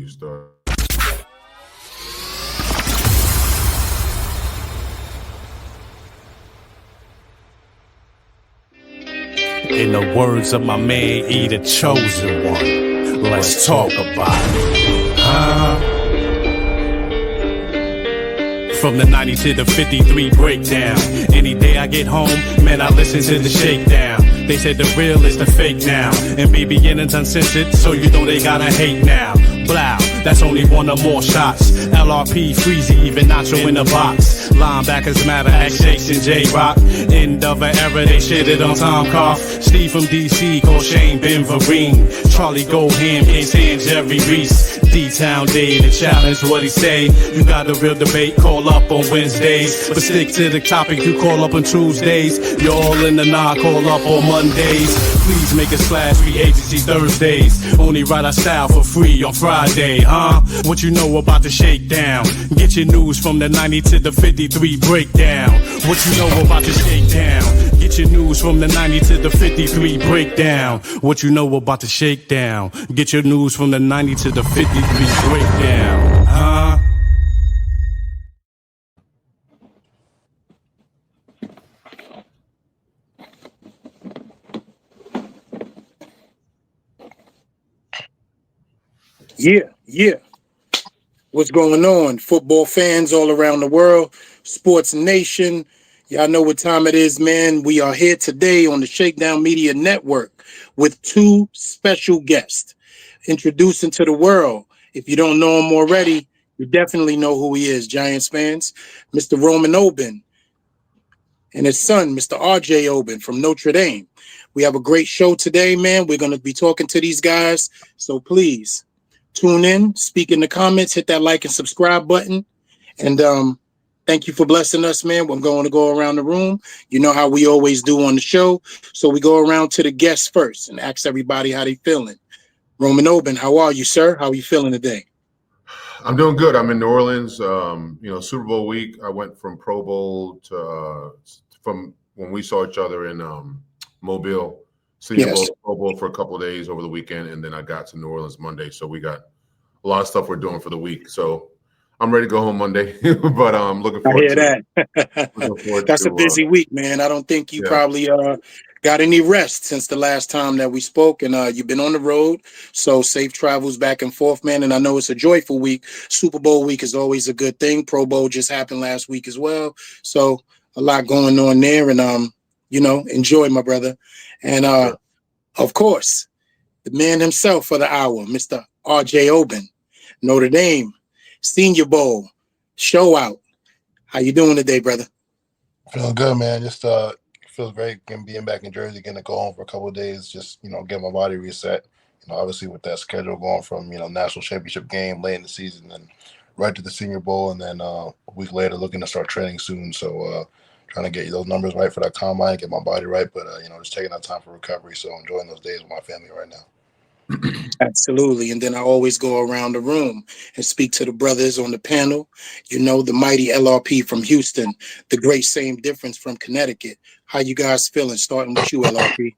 you start. In the words of my man E, the chosen one, let's talk about it. From the 90 to the 53 breakdown. Any day I get home, man, I listen to the shakedown. They said the real is the fake now, and be beginnings uncensored, so you know they gotta hate now. Blow, that's only one or more shots. LRP, Freezy, even Nacho in the box. Linebackers matter, X Jason, J-Rock. End of an era, they shitted on Tom Cough. Steve from DC, called Shane Ben Vereen. Charlie Goldham, Case Hand, Jerry Reese. D-Town Day, the challenge, what he say? You got a real debate, call up on Wednesdays. But stick to the topic, you call up on Tuesdays. You're all in the knock, call up on Mondays. Please make a slash, free agency Thursdays. Only write our style for free on Friday, huh? What you know about the shakedown? Get your news from the 90 to the 53 breakdown. What you know about the shakedown? Get your news from the 90 to the 53 breakdown. What you know about the shakedown? Get your news from the 90 to the 53 breakdown, huh? Yeah. What's going on? Football fans all around the world, sports nation. Y'all know what time it is, man. We are here today on the Shakedown Media Network with two special guests. Introducing to the world. If you don't know him already, you definitely know who he is, Giants fans. Mr. Roman Oben and his son, Mr. RJ Oben from Notre Dame. We have a great show today, man. We're going to be talking to these guys. So please tune in, speak in the comments, hit that like and subscribe button. And thank you for blessing us, man. I'm going to go around the room. You know how we always do on the show. So we go around to the guests first and ask everybody how they feeling. Roman Oben, how are you, sir? How are you feeling today? I'm doing good. I'm in New Orleans. Super Bowl week. I went from Pro Bowl to from when we saw each other in Mobile, Senior Bowl, Pro Bowl for a couple of days over the weekend, and then I got to New Orleans Monday. So we got a lot of stuff we're doing for the week. So I'm ready to go home Monday, but I'm looking forward to that. That's a busy week, man. I don't think you probably got any rest since the last time that we spoke, and you've been on the road. So safe travels back and forth, man. And I know it's a joyful week. Super Bowl week is always a good thing. Pro Bowl just happened last week as well. So a lot going on there, and enjoy, my brother. And of course, the man himself for the hour, Mr. RJ Oben, Notre Dame, Senior Bowl, show out. How you doing today, brother? Feeling good, man. Just feels great being back in Jersey, getting to go home for a couple of days, just get my body reset. Obviously with that schedule going from national championship game late in the season and right to the Senior Bowl, and then a week later looking to start training soon. So trying to get those numbers right for that combine, get my body right, but just taking that time for recovery. So enjoying those days with my family right now. Absolutely. And then I always go around the room and speak to the brothers on the panel. The mighty LRP from Houston, the great Same Difference from Connecticut. How you guys feeling? Starting with you, LRP.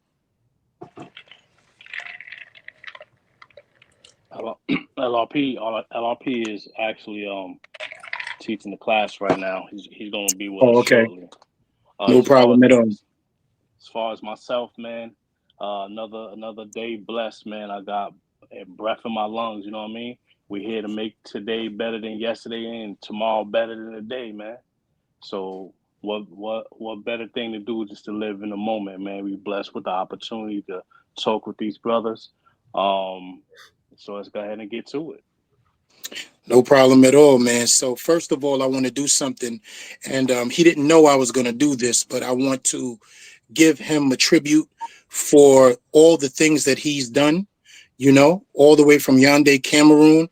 LRP is actually teaching the class right now. He's going to be with us shortly. No problem at all. As far as myself, man, another day blessed, man. I got a breath in my lungs, you know what I mean? We're here to make today better than yesterday and tomorrow better than today, man. So what better thing to do just to live in the moment, man. We blessed with the opportunity to talk with these brothers. So let's go ahead and get to it. No problem at all, man. So first of all, I want to do something, and he didn't know I was going to do this, but I want to give him a tribute for all the things that he's done, all the way from Yaoundé, Cameroon,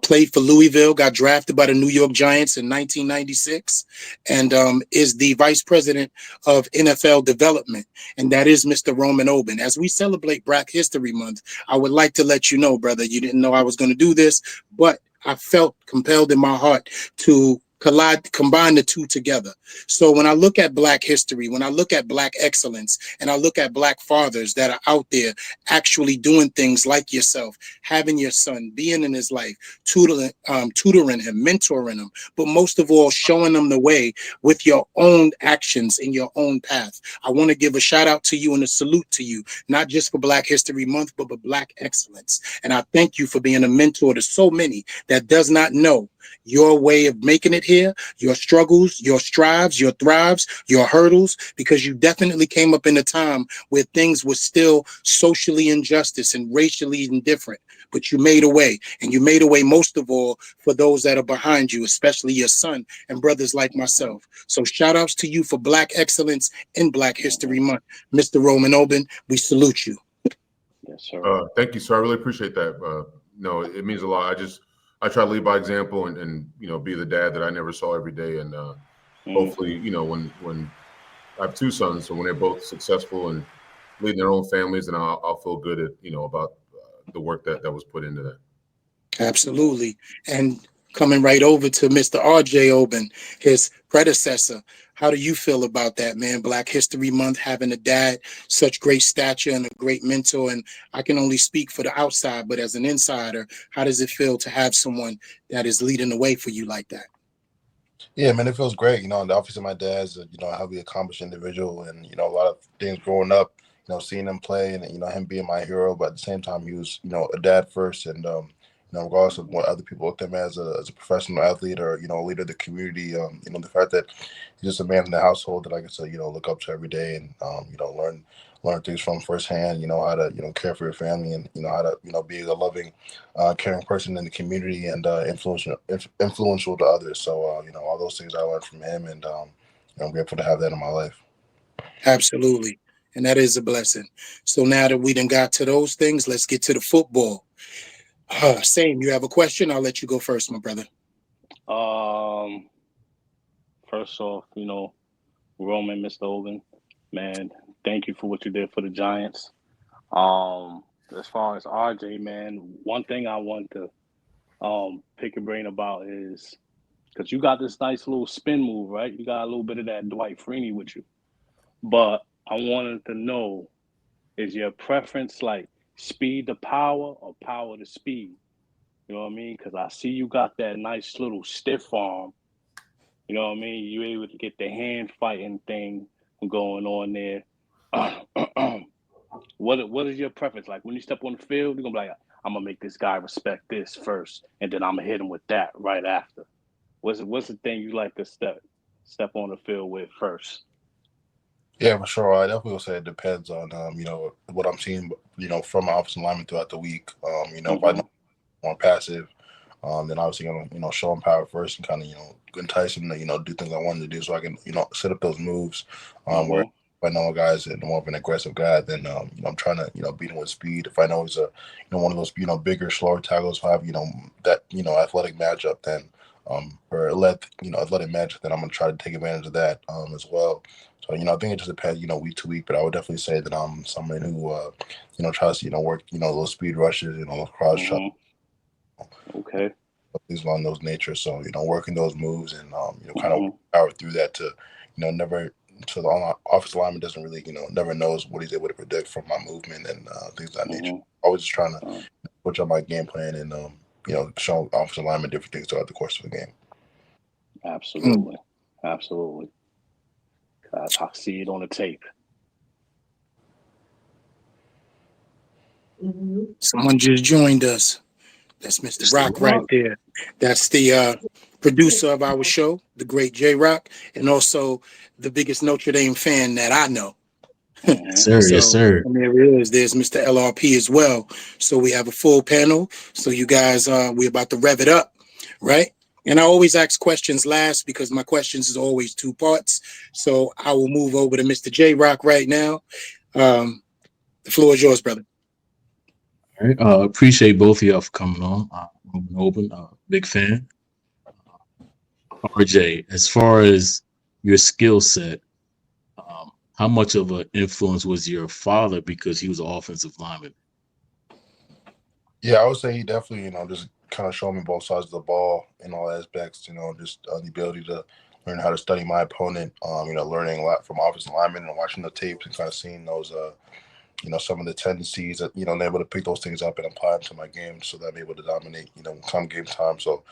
played for Louisville, got drafted by the New York Giants in 1996, and is the vice president of NFL development. And that is Mr. Roman Oben. As we celebrate Black History Month, I would like to let you know, brother, you didn't know I was going to do this, but I felt compelled in my heart to combine the two together. So when I look at Black history, when I look at Black excellence, and I look at Black fathers that are out there actually doing things like yourself, having your son, being in his life, tutoring him, mentoring him, but most of all, showing them the way with your own actions in your own path. I want to give a shout out to you and a salute to you, not just for Black History Month, but for Black excellence. And I thank you for being a mentor to so many that does not know your way of making it here, your struggles, your strives, your thrives, your hurdles, because you definitely came up in a time where things were still socially injustice and racially indifferent, but you made a way, and you made a way most of all for those that are behind you, especially your son and brothers like myself. So shout outs to you for Black excellence in Black History Month. Mr. Roman Oben, we salute you. Yes, sir. Thank you, sir. I really appreciate that. No, it means a lot. I try to lead by example and be the dad that I never saw every day. And hopefully, when I have two sons, so when they're both successful and leading their own families, and I'll feel good at about the work that was put into that. Absolutely. And coming right over to Mr. RJ Oben, his predecessor, how do you feel about that, man? Black History Month, having a dad, such great stature and a great mentor. And I can only speak for the outside, but as an insider, how does it feel to have someone that is leading the way for you like that? Yeah, man, it feels great. And obviously my dad's a highly accomplished individual, and a lot of things growing up, seeing him play and him being my hero, but at the same time he was a dad first, and regardless of what other people looked at him as a professional athlete or a leader of the community, the fact that he's just a man in the household that I get to look up to every day and learn things from firsthand, how to care for your family, and how to be a loving, caring person in the community, and influential to others. So all those things I learned from him, and I'm grateful to have that in my life. Absolutely. And that is a blessing. So now that we done got to those things, let's get to the football. Same, you have a question? I'll let you go first, my brother. First off, Roman, Mr. Oben, man, thank you for what you did for the Giants. As far as RJ, man, one thing I want to pick your brain about is, because you got this nice little spin move, right? You got a little bit of that Dwight Freeney with you. But I wanted to know, is your preference like speed to power or power to speed? You know what I mean? Because I see you got that nice little stiff arm. You know what I mean? You're able to get the hand fighting thing going on there. What is your preference? Like when you step on the field, you're going to be like, I'm going to make this guy respect this first, and then I'm going to hit him with that right after. What's the thing you like to step on the field with first? Yeah, for sure. I definitely will say it depends on what I'm seeing, from my offensive lineman throughout the week. If I know more passive, then obviously gonna show them power first and kind of entice them to do things I wanted to do, so I can set up those moves. Where if I know a guy's more of an aggressive guy, then I'm trying to beat him with speed. If I know he's a one of those bigger, slower tackles, if I have that athletic matchup, then athletic matchup, then I'm gonna try to take advantage of that as well. So I think it just depends week to week, but I would definitely say that I'm someone who tries to work those speed rushes, those cross shots. Okay. Things along those nature. So working those moves and kind of power through that to never. So the offensive lineman doesn't really never knows what he's able to predict from my movement and things of that nature. Always just trying to switch up my game plan and show offensive lineman different things throughout the course of the game. Absolutely. Absolutely. I see it on the tape. Someone just joined us. That's Mr. Rock right there. That's the producer of our show, the great J Rock, and also the biggest Notre Dame fan that I know. Sir, yes, sir. And there he is. There's Mr. LRP as well. So we have a full panel. So you guys, we're about to rev it up, right? And I always ask questions last because my questions is always two parts. So I will move over to Mr. J Rock right now. The floor is yours, brother. All right. Appreciate both of y'all for coming on. I'm Oben, big fan. RJ, as far as your skill set, how much of an influence was your father because he was an offensive lineman? Yeah, I would say he definitely, just kind of showing me both sides of the ball in all aspects. Just the ability to learn how to study my opponent. Learning a lot from offensive linemen and watching the tapes and kind of seeing those. Some of the tendencies that, I'm able to pick those things up and apply them to my game so that I'm able to dominate, come game time. So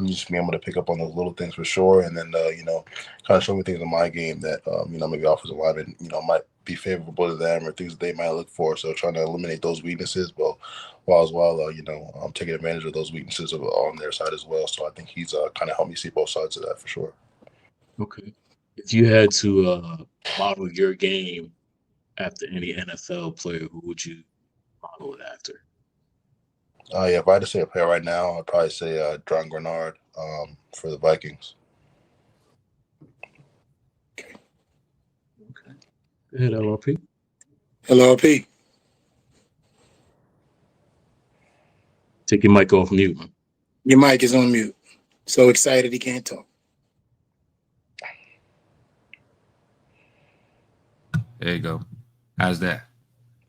just being able to pick up on those little things for sure. And then, kind of show me things in my game that, maybe offensive linemen, might be favorable to them or things that they might look for. So trying to eliminate those weaknesses, but while as well, taking advantage of those weaknesses on their side as well. So I think he's kind of helped me see both sides of that for sure. Okay. If you had to model your game after any NFL player, who would you model it after? If I had to say a player right now, I'd probably say John Grenard for the Vikings. Okay. Go ahead, LRP. LRP. Take your mic off mute, man. Your mic is on mute. So excited he can't talk. There you go. How's that?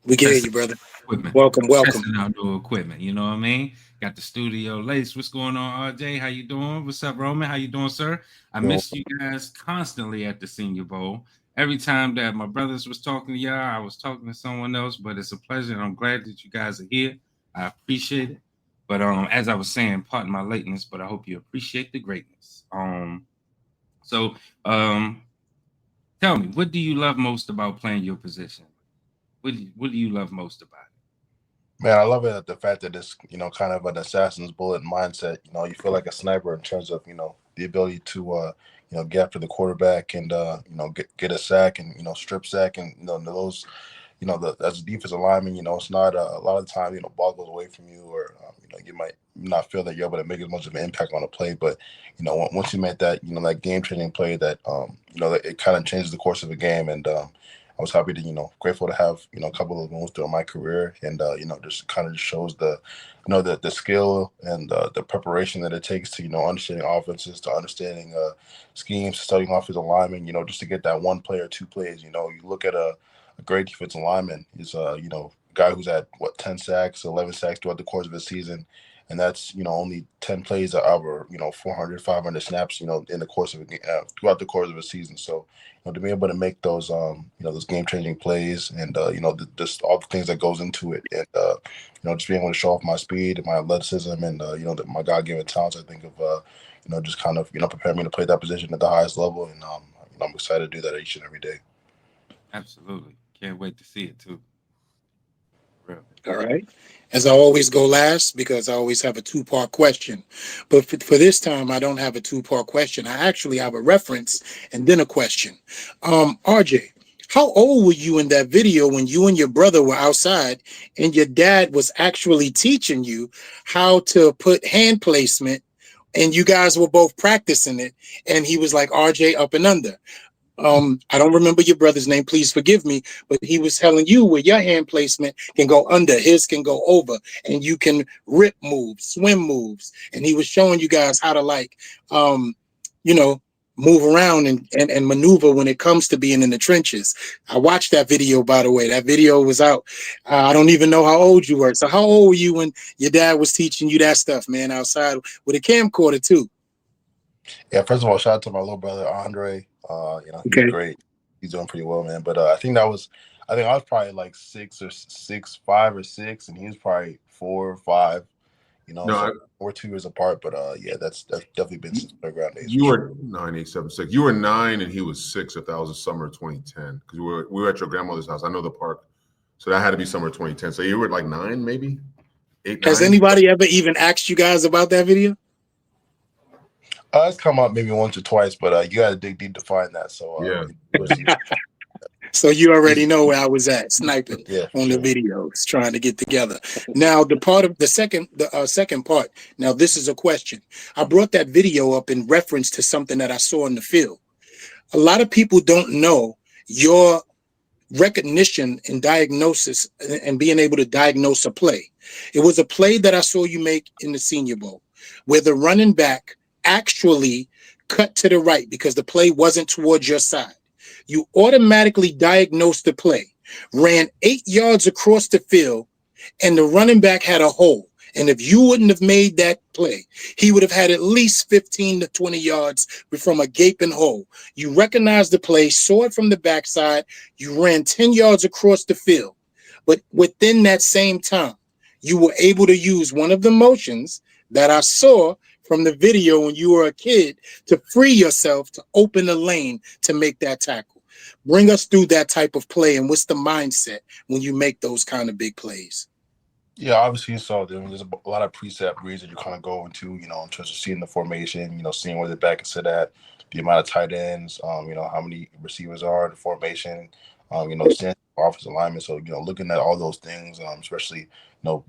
We can hear you, brother. Equipment. Welcome. Testing outdoor equipment. You know what I mean? Got the studio lace. What's going on, RJ? How you doing? What's up, Roman? How you doing, sir? I miss you guys constantly at the Senior Bowl. Every time that my brothers was talking to y'all, I was talking to someone else, but it's a pleasure, and I'm glad that you guys are here. I appreciate it. But as I was saying, pardon my lateness, but I hope you appreciate the greatness. So tell me, what do you love most about playing your position? What do you love most about it? Man, I love it, the fact that it's, kind of an assassin's bullet mindset. You feel like a sniper in terms of, the ability to, get after the quarterback and, get a sack and, strip sack and, those, as a defensive lineman, it's not a lot of the time, ball goes away from you or, you might not feel that you're able to make as much of an impact on a play. But, once you make that, that game-changing play that, that it kind of changes the course of a game. And, I was happy to, grateful to have, a couple of moments throughout my career, and just kind of shows the, the skill and the preparation that it takes to, understanding offenses, to understanding schemes, studying offensive linemen, just to get that one play or two plays. You look at a great defensive lineman is a guy who's had 10 sacks, 11 sacks throughout the course of the season. And that's, only 10 plays over, 400, 500 snaps, in the course of throughout the course of a season. So, to be able to make those, those game-changing plays and, just all the things that goes into it. And, just being able to show off my speed and my athleticism and, my God-given talents, I think of, just kind of, prepare me to play that position at the highest level. And, I'm excited to do that each and every day. Absolutely. Can't wait to see it, too. Real. All right. As I always go last, because I always have a two-part question. But for this time, I don't have a two-part question. I actually have a reference and then a question. RJ, how old were you in that video when you and your brother were outside and your dad was actually teaching you how to put hand placement and you guys were both practicing it and he was like, RJ, up and under? I don't remember your brother's name, please forgive me, but he was telling you where your hand placement can go under, his can go over, and you can rip moves, swim moves. And he was showing you guys how to move around and maneuver when it comes to being in the trenches. I watched that video, by the way. That video was out. I don't even know how old you were. So how old were you when your dad was teaching you that stuff, man, outside with a camcorder too? Yeah, first of all, shout out to my little brother, Andre. He's great. He's doing pretty well, man. But I think I was probably like 5 or 6, and he was probably 4 or 5. So we're 2 years apart. But that's definitely been since playground days. You were 9, 8, 7, 6. You were 9, and he was 6. If that was the summer of 2010, because we were at your grandmother's house. I know the park, so that had to be summer of 2010. So you were like 9, maybe 8. Has 9? anybody ever even asked you guys about that video? It's come up maybe once or twice, but you got to dig deep to find that. So Yeah. So you already know where I was at, sniping on sure. the videos, trying to get together. Now, the second part. Now, this is a question. I brought that video up in reference to something that I saw in the field. A lot of people don't know your recognition and diagnosis and being able to diagnose a play. It was a play that I saw you make in the Senior Bowl, where the running back actually cut to the right because the play wasn't towards your side. You automatically diagnosed the play, ran 8 yards across the field, and the running back had a hole. And if you wouldn't have made that play, he would have had at least 15 to 20 yards from a gaping hole. You recognized the play, saw it from the backside, you ran 10 yards across the field. But within that same time, you were able to use one of the motions that I saw from the video when you were a kid to free yourself to open the lane to make that tackle. Bring us through that type of play, and what's the mindset when you make those kind of big plays? Yeah, obviously, so there's a lot of preset reads that you kind of go into, in terms of seeing the formation, seeing where the back is sit at, the amount of tight ends, how many receivers are in the formation, seeing offensive alignment. So, looking at all those things, especially,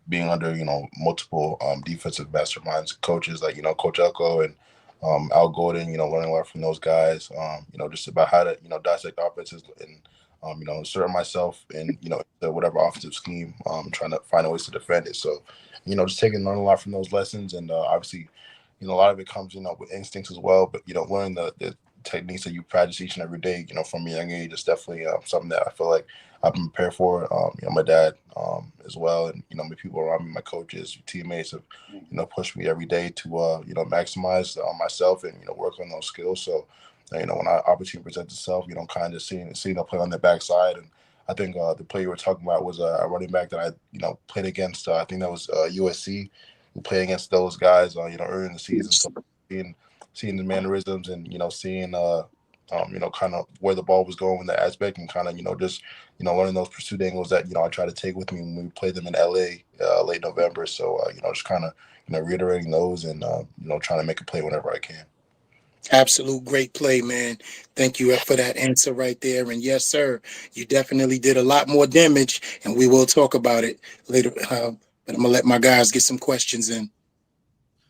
being under, multiple defensive masterminds, coaches like, Coach Elko and Al Gordon, learning a lot from those guys, just about how to, dissect offenses and, insert myself in, whatever offensive scheme, trying to find ways to defend it. So, just learn a lot from those lessons. And obviously, a lot of it comes, with instincts as well. But, learning the techniques that you practice each and every day, from a young age is definitely something that I feel like I've been prepared for. My dad as well. And, my people around me, my coaches, teammates have, pushed me every day to, maximize myself and, work on those skills. So, when our opportunity presents itself, kind of seeing the play on the backside. And I think the play you were talking about was a running back that I, played against. I think that was USC. We played against those guys, early in the season. So seeing the mannerisms and, seeing, kind of where the ball was going in that aspect and kind of, just, learning those pursuit angles that, I try to take with me when we played them in LA late November. So, just kind of, reiterating those and, trying to make a play whenever I can. Absolute great play, man. Thank you for that answer right there. And yes, sir, you definitely did a lot more damage, and we will talk about it later. But I'm gonna let my guys get some questions in.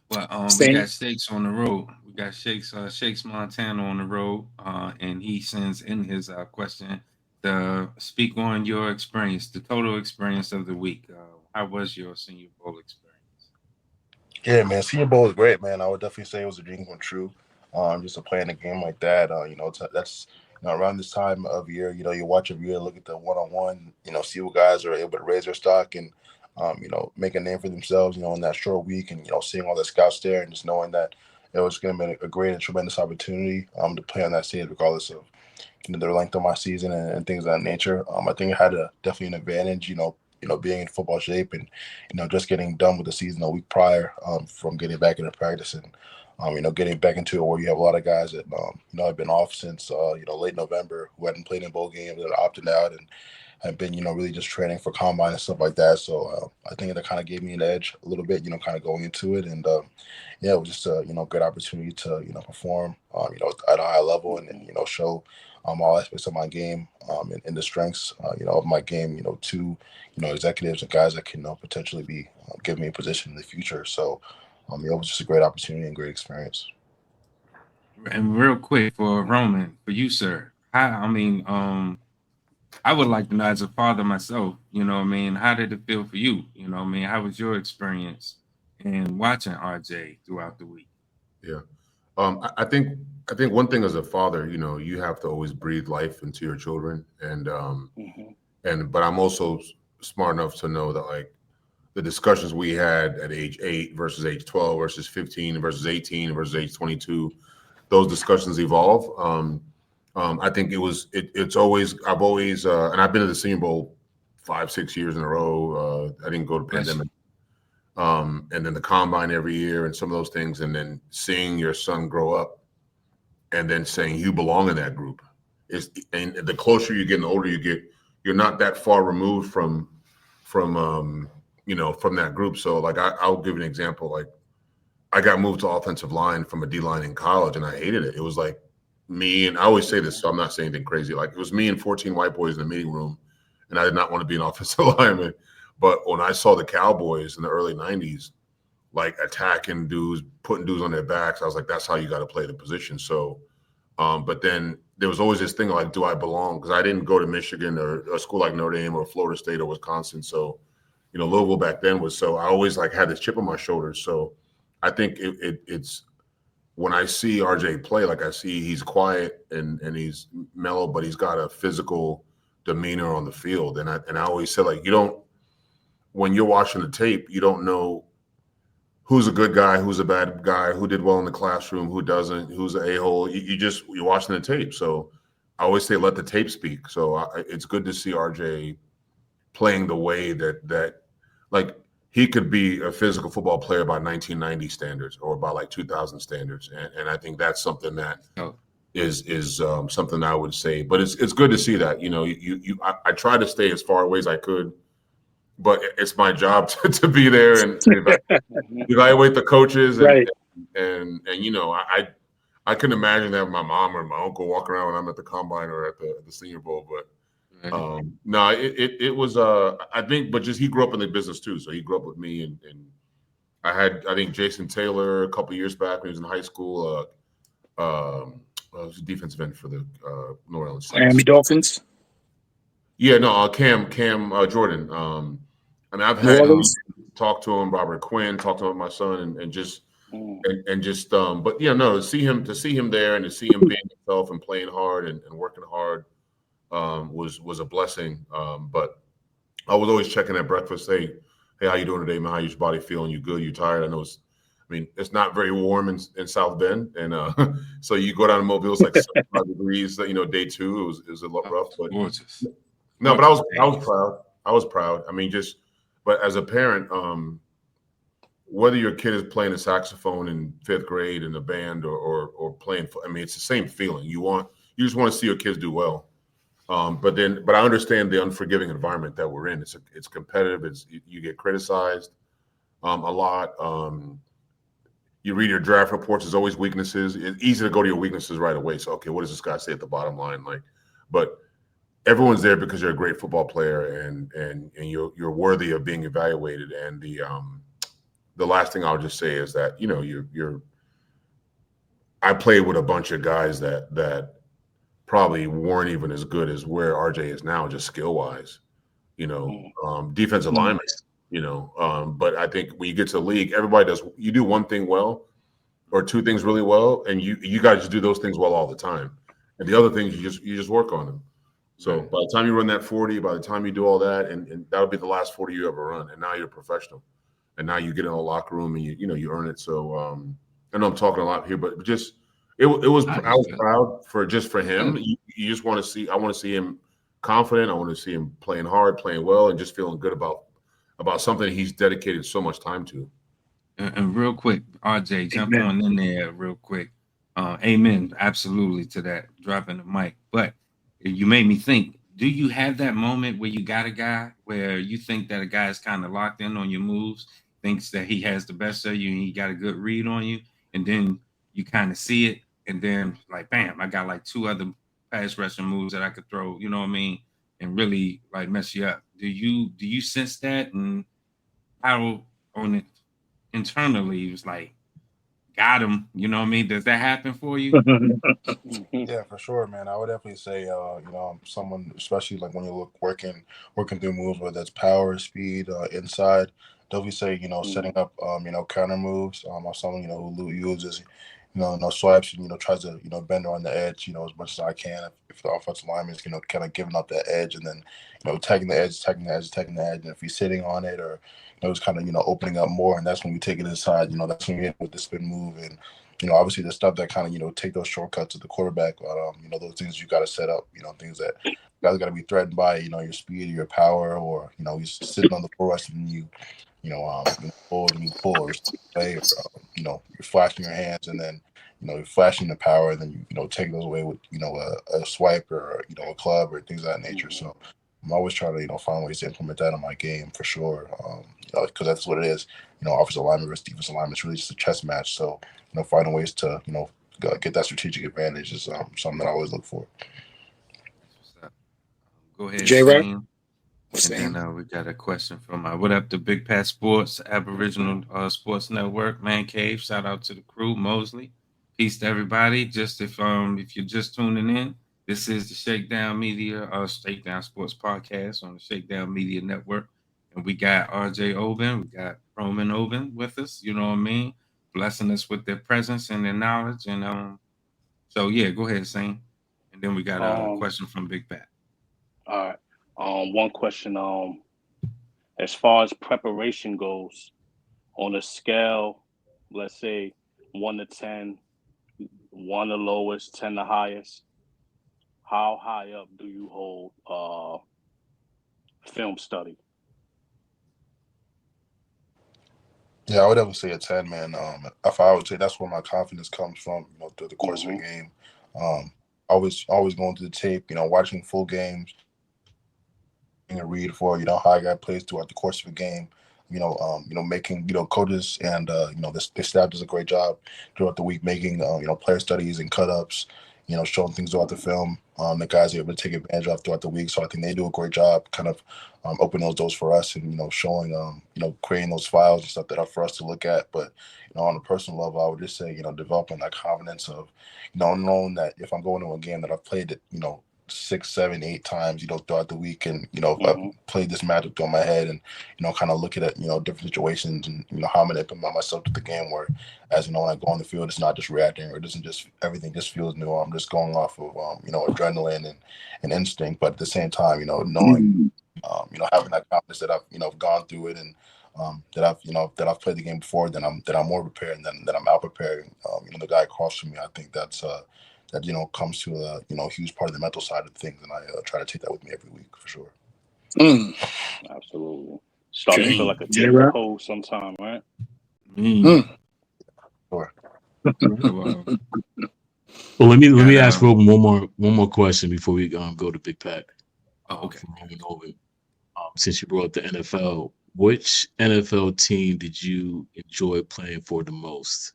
Well, we got Shakes on the road. We got Shakes Montana on the road, and he sends in his question to speak on your experience, the total experience of the week. How was your Senior Bowl experience? Yeah, man, Senior Bowl was great, man. I would definitely say it was a dream come true. Just to play in a game like that, that's around this time of year, you watch every year, look at the one-on-one, see what guys are able to raise their stock and, make a name for themselves, in that short week and, seeing all the scouts there and just knowing that it was going to be a great and tremendous opportunity to play on that stage regardless of, the length of my season and things of that nature. I think I had definitely an advantage, being in football shape and, just getting done with the season a week prior from getting back into practice and, getting back into it where you have a lot of guys that, have been off since, late November who hadn't played in bowl games that opted out and have been, really just training for combine and stuff like that. So I think that kind of gave me an edge a little bit, kind of going into it. And, it was just a, great opportunity to, perform, at a high level and show all aspects of my game and the strengths, of my game, to, executives and guys that can potentially be giving me a position in the future. So, it was just a great opportunity and great experience. And real quick for Roman, for you, sir, I would like to know as a father myself, how did it feel for you? How was your experience in watching RJ throughout the week? Yeah. I think one thing as a father, you have to always breathe life into your children. And, but I'm also smart enough to know that like the discussions we had at age 8 versus age 12 versus 15 versus 18 versus age 22, those discussions evolve. I think it's always, I've always, and I've been to the Senior Bowl 5-6 years in a row. I didn't go to pandemic. And then the combine every year and some of those things. And then seeing your son grow up and then saying you belong in that group and the closer you get and the older you get, you're not that far removed from that group. So like, I'll give an example. Like I got moved to offensive line from a D line in college and I hated it. It was like me, and I always say this, so I'm not saying anything crazy. Like it was me and 14 white boys in the meeting room and I did not want to be an offensive lineman. But when I saw the Cowboys in the early 90s, like attacking dudes, putting dudes on their backs, I was like, that's how you got to play the position. So, but then there was always this thing like, do I belong? Because I didn't go to Michigan or a school like Notre Dame or Florida State or Wisconsin. So, Louisville back then was, so I always like had this chip on my shoulder. So I think it's when I see RJ play, like I see he's quiet and he's mellow, but he's got a physical demeanor on the field. And I always say like, when you're watching the tape, you don't know who's a good guy, who's a bad guy, who did well in the classroom, who doesn't, who's an a-hole. You're watching the tape. So I always say let the tape speak. So it's good to see RJ playing the way that like he could be a physical football player by 1990 standards or by like 2000 standards, and I think that's something that is something I would say. But it's good to see that. I try to stay as far away as I could, but it's my job to be there and to evaluate the coaches Right. and I couldn't imagine that my mom or my uncle walk around when I'm at the combine or at the Senior Bowl, but. No, it was I think, but just he grew up in the business too, so he grew up with me, and I think Jason Taylor a couple years back when he was in high school, was a defensive end for the New Orleans Saints. Miami Dolphins. Yeah, no, Cam Jordan. I mean, I've had talk to him, Robert Quinn, talk to him, my son, and just but yeah, no, to see him there and to see him being himself and playing hard and working hard. Was a blessing. But I was always checking at breakfast. Hey, how you doing today, man? How's your body feeling? You good? You tired? I know it's not very warm in South Bend, and so you go down to Mobile, it's like 75 degrees. Day two, it was a lot rough, but gorgeous. No, but I was proud. I was proud. I mean, but as a parent, whether your kid is playing the saxophone in 5th grade in a band or playing, I mean, it's the same feeling. You just want to see your kids do well. But I understand the unforgiving environment that we're in. It's competitive. You get criticized a lot. You read your draft reports. There's always weaknesses. It's easy to go to your weaknesses right away. So, okay, what does this guy say at the bottom line? But everyone's there because you're a great football player and you're worthy of being evaluated. And the last thing I'll just say is that I played with a bunch of guys that probably weren't even as good as where RJ is now, just skill wise, defensive linemen, but I think when you get to the league, you do one thing well or two things really well. And you guys just do those things well all the time. And the other things, you just work on them. So by the time you run that 40, by the time you do all that, and that'll be the last 40 you ever run. And now you're a professional and now you get in a locker room and you earn it. So I know I'm talking a lot here, but just, I was proud for him. You just want to see. I want to see him confident. I want to see him playing hard, playing well, and just feeling good about something he's dedicated so much time to. And real quick, RJ, jump on in there real quick. Amen, absolutely to that. Dropping the mic, but you made me think. Do you have that moment where you got a guy where you think that a guy is kind of locked in on your moves, thinks that he has the best of you, and he got a good read on you, and then you kind of see it? And then, like, bam, I got like 2 other pass rushing moves that I could throw, you know what I mean, and really like mess you up. Do you sense that? And how on it internally it was like, got him, you know what I mean? Does that happen for you? Yeah, for sure, man. I would definitely say, someone, especially like when you working through moves, whether that's power, speed, inside. Definitely say, setting up, counter moves. Or someone, who uses, swipes and, tries to, bend on the edge, as much as I can. If the offensive lineman is, kind of giving up that edge and then, tagging the edge. And if he's sitting on it or, it's kind of, opening up more. And that's when we take it inside. That's when we hit with the spin move. And, obviously the stuff that kind of, take those shortcuts to the quarterback. Those things you got to set up, things that guys got to be threatened by, your speed or your power, or, he's sitting on the floor and you, pull and you pull or play, or, you're flashing your hands and then, you're flashing the power and then, take those away with, a swipe or, a club or things of that nature. So I'm always trying to, find ways to implement that in my game for sure. Because that's what it is. Offensive lineman versus defensive lineman, it's really just a chess match. So, finding ways to, get that strategic advantage is something that I always look for. Go ahead, J-Rock. And then we got a question from what up to Big Pat Sports, Aboriginal Sports Network, Man Cave. Shout out to the crew, Mosley. Peace to everybody. Just if you're just tuning in, this is the Shakedown Media, Shakedown Sports Podcast on the Shakedown Media Network. And we got RJ Oben, we got Roman Oben with us, you know what I mean? Blessing us with their presence and their knowledge. And so yeah, go ahead, Saint. And then we got a question from Big Pat. All right. One question, as far as preparation goes, On a scale, let's say 1 to 10, 1 the lowest, 10 the highest, how high up do you hold film study? Yeah, I would ever say a 10, man. If I would say that's where my confidence comes from, through the course of a game. Always going through the tape, watching full games, and read for how a guy plays throughout the course of a game. Making coaches and the staff does a great job throughout the week making player studies and cut ups, showing things throughout the film. The guys are able to take advantage of throughout the week. So I think they do a great job, kind of opening those doors for us and showing creating those files and stuff that are for us to look at. But on a personal level, I would just say developing that confidence of knowing that if I'm going to a game that I've played it 6, 7, 8 times, throughout the week. And, if I played this matchup through my head and, kind of looking at, different situations and, how I'm going to implement myself to the game where, as when I go on the field, it's not just reacting or it doesn't just, everything just feels new. I'm just going off of, adrenaline and instinct. But at the same time, knowing, having that confidence that I've, gone through it and, that I've played the game before, that I'm more prepared and that I'm out prepared. The guy across from me, I think that's, that comes to a huge part of the mental side of things, and I try to take that with me every week for sure. Absolutely. Starting to feel like a hole sometime, right? Sure. Well, let me ask Roman one more question before we go to Big Pac. Okay. From Roman Oben. Since you brought up the NFL, which NFL team did you enjoy playing for the most?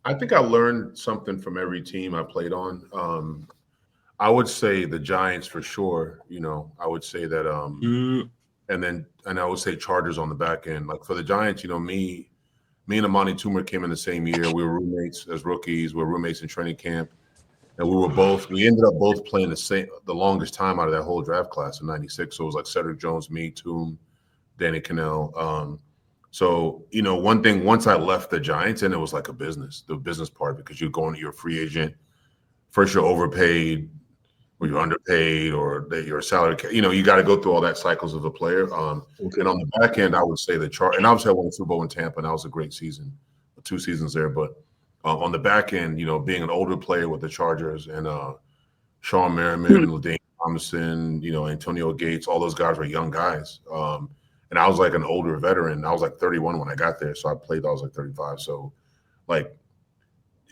I think I learned something from every team I played on. I would say the Giants for sure. I would say that, and I would say Chargers on the back end. Like for the Giants, me and Amani Toomer came in the same year. We were roommates as rookies. We were roommates in training camp, and we ended up both playing the longest time out of that whole draft class in '96. So it was like Cedric Jones, me, Toom, Danny Cannell. So, one thing, once I left the Giants, and it was like the business part, because you're a free agent. First, you're overpaid, or you're underpaid, or you're a salary. You got to go through all that cycles of a player. And on the back end, I would say and obviously I won the Super Bowl in Tampa, and that was a great season, 2 seasons there. But on the back end, being an older player with the Chargers and Sean Merriman, LaDainian Tomlinson, Antonio Gates, all those guys were young guys. And I was like an older veteran. I was like 31 when I got there. So I played, I was like 35. So like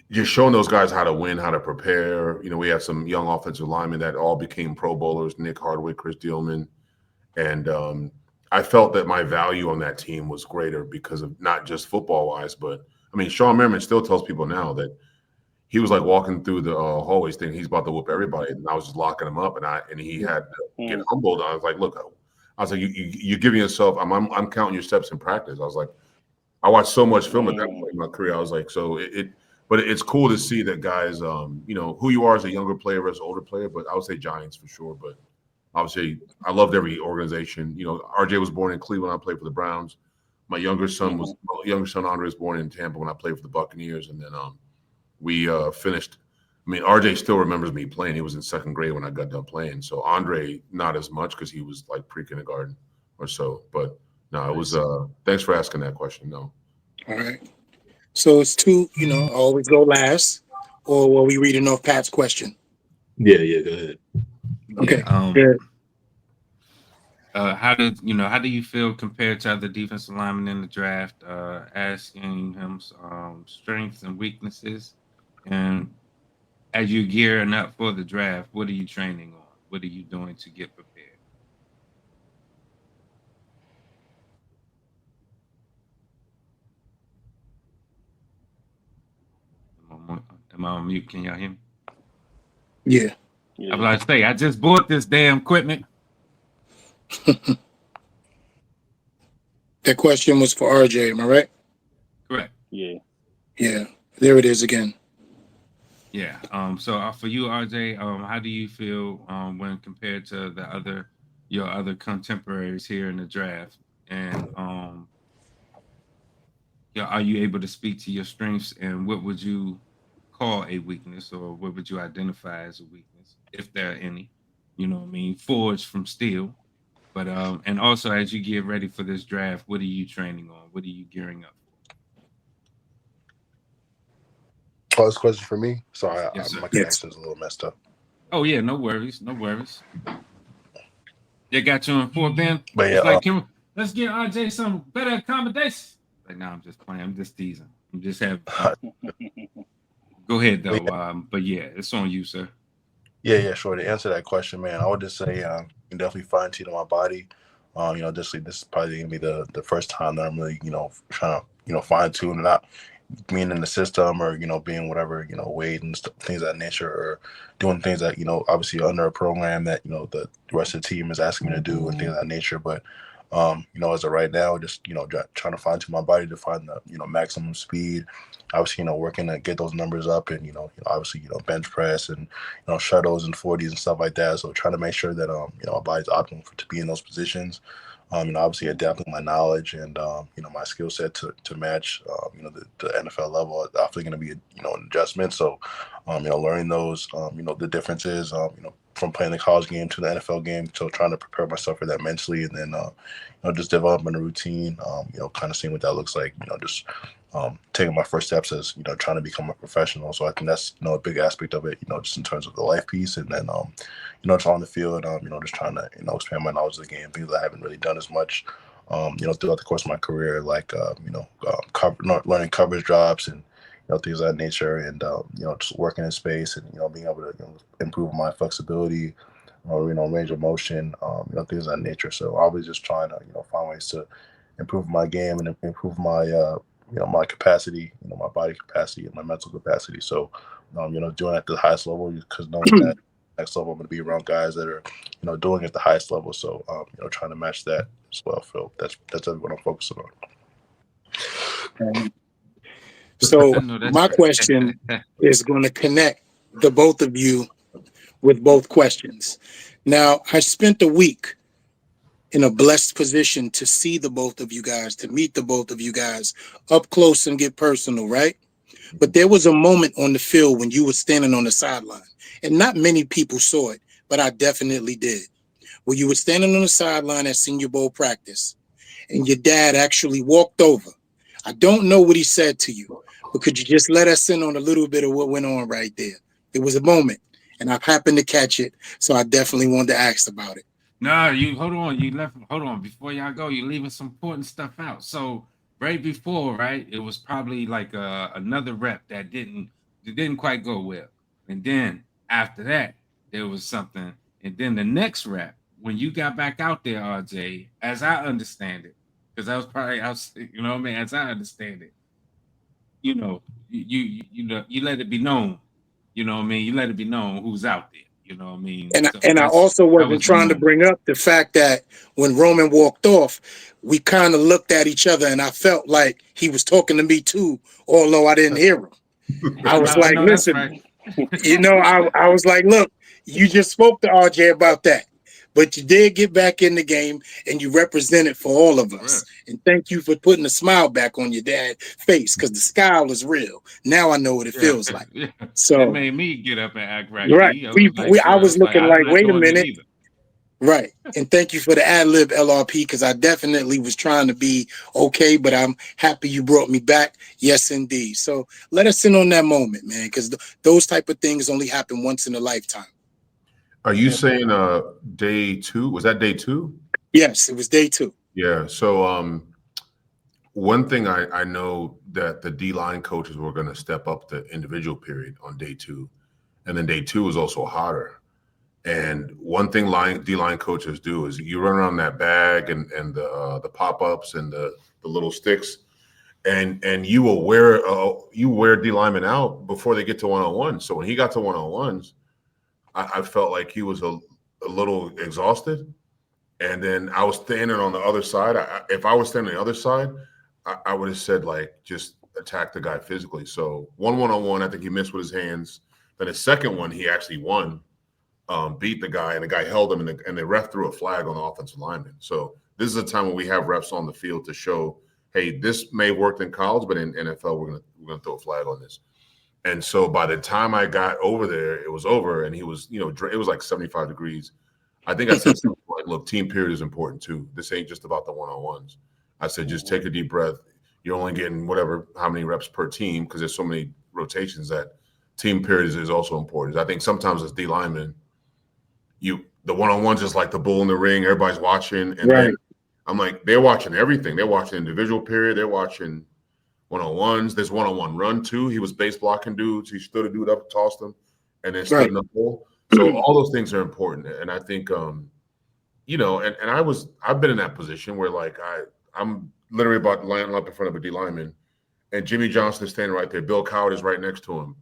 just showing those guys how to win, how to prepare. We had some young offensive linemen that all became Pro Bowlers, Nick Hardaway, Chris Dillman. And I felt that my value on that team was greater because of not just football wise, but I mean, Sean Merriman still tells people now that he was like walking through the hallways thinking he's about to whoop everybody. And I was just locking him up and he had to get humbled. I was like, look, I was like, you're giving yourself. I'm counting your steps in practice. I was like, I watched so much film at that point in my career. I was like, so but it's cool to see that guys, who you are as a younger player versus older player. But I would say Giants for sure. But obviously, I loved every organization. RJ was born in Cleveland. I played for the Browns. My younger son Andre was born in Tampa when I played for the Buccaneers, and then we finished. I mean, RJ still remembers me playing. He was in 2nd grade when I got done playing. So Andre, not as much because he was like pre-kindergarten or so. But no, it was. Thanks for asking that question. No. All right. So it's 2. I always go last, or were we reading off Pat's question? Yeah. Go ahead. Okay. How do you feel compared to other defensive linemen in the draft? Asking him strengths and weaknesses, and as you're gearing up for the draft, what are you training on? What are you doing to get prepared? Am I on mute? Can y'all hear me? Yeah. I was like, say, I just bought this damn equipment. That question was for RJ, am I right? Correct. Yeah. Yeah. There it is again. Yeah. So for you, RJ, how do you feel when compared to your other contemporaries here in the draft? And are you able to speak to your strengths, and what would you call a weakness, or what would you identify as a weakness, if there are any? Forged from steel, But and also as you get ready for this draft, what are you training on? What are you gearing up Oh, this question for me. Sorry, Yes, sir. my Yes. connection's a little messed up. Oh yeah, no worries, no worries. They got you in for Ben. But It's yeah, like, let's get RJ some better accommodations. Like, no, I'm just playing. I'm just teasing. I'm just having fun. Go ahead though. But yeah, it's on you, sir. yeah, sure. To answer that question, man, I would just say definitely fine tuning my body. This is probably gonna be the first time that I'm really, trying to, fine tune and not being in the system or, being whatever, weight and things of that nature, or doing things that, obviously under a program that, the rest of the team is asking me to do and things of that nature. But, as of right now, just, trying to fine tune my body to find the, maximum speed. Obviously, working to get those numbers up and, obviously, bench press and, shuttles and 40s and stuff like that. So trying to make sure that, my body's optimal to be in those positions. Obviously adapting my knowledge and, my skill set to match, the NFL level. Definitely going to be, an adjustment. So, learning those, the differences, from playing the college game to the NFL game. So trying to prepare myself for that mentally and then, just developing a routine, kind of seeing what that looks like, just taking my first steps as, trying to become a professional. So I think that's, a big aspect of it, just in terms of the life piece. And then, just on the field, just trying to, expand my knowledge of the game, things I haven't really done as much, throughout the course of my career, like, learning coverage drops and, things of that nature and, just working in space and, being able to improve my flexibility or, range of motion, things of that nature. So always just trying to, find ways to improve my game and improve my, my capacity, my body capacity and my mental capacity. So, doing it at the highest level, because knowing that next level, I'm going to be around guys that are, doing it at the highest level. So, trying to match that as well. So that's what I'm focusing on. So my question is going to connect the both of you with both questions. Now, I spent a week in a blessed position to see the both of you guys, to meet the both of you guys up close and get personal, right? But there was a moment on the field when you were standing on the sideline, and not many people saw it, but I definitely did. Where you were standing on the sideline at Senior Bowl practice, and your dad actually walked over. I don't know what he said to you, but could you just let us in on a little bit of what went on right there? It was a moment, and I happened to catch it, so I definitely wanted to ask about it. No, you hold on. Hold on. Before y'all go, you're leaving some important stuff out. So right before, right, it was probably like another rep that didn't quite go well. And then after that, there was something. And then the next rep, when you got back out there, RJ, as I understand it, because I was you know what I mean, as I understand it, you let it be known, you know what I mean, you let it be known who's out there. You know what I mean? And I also wasn't trying to bring up the fact that when Roman walked off, we kind of looked at each other and I felt like he was talking to me too, although I didn't hear him. I was like, listen, right. I was like, look, you just spoke to RJ about that, but you did get back in the game and you represented for all of us. Right. And thank you for putting a smile back on your dad's face, because the scowl is real. Now I know what it feels like. Yeah. So it made me get up and act right. I was looking like, wait a minute. Right. And thank you for the ad-lib, LRP, because I definitely was trying to be okay, but I'm happy you brought me back. Yes, indeed. So let us in on that moment, man, because those type of things only happen once in a lifetime. Are you saying day 2? Was that day 2? Yes, it was day 2. Yeah. So one thing I know that the D-line coaches were going to step up the individual period on day 2. And then day 2 was also hotter. And one thing D-line coaches do is you run around that bag and the pop-ups and the little sticks, and you will wear D linemen out before they get to one-on-one. So when he got to one-on-ones, I felt like he was a little exhausted. And then I was standing on the other side. If I was standing on the other side, I would have said, like, just attack the guy physically. So one-on-one, I think he missed with his hands. Then his second one, he actually won. Beat the guy, and the guy held him, and the ref threw a flag on the offensive lineman. So this is a time when we have refs on the field to show, hey, this may have worked in college, but in NFL, we're gonna throw a flag on this. And so by the time I got over there, it was over, and he was, it was like 75 degrees. I think I said something like, look, team period is important too. This ain't just about the one-on-ones. I said, just take a deep breath. You're only getting how many reps per team because there's so many rotations that team period is also important. I think sometimes as D linemen, the one-on-ones is like the bull in the ring. Everybody's watching, and then I'm like, they're watching everything. They're watching individual period. They're watching one-on-ones. There's one-on-one run too. He was base blocking dudes. He stood a dude up, tossed him, and then stood in the hole. So all those things are important. And I think, you know, and I've been in that position where like I'm literally about lining up in front of a D lineman, and Jimmy Johnson is standing right there. Bill Coward is right next to him.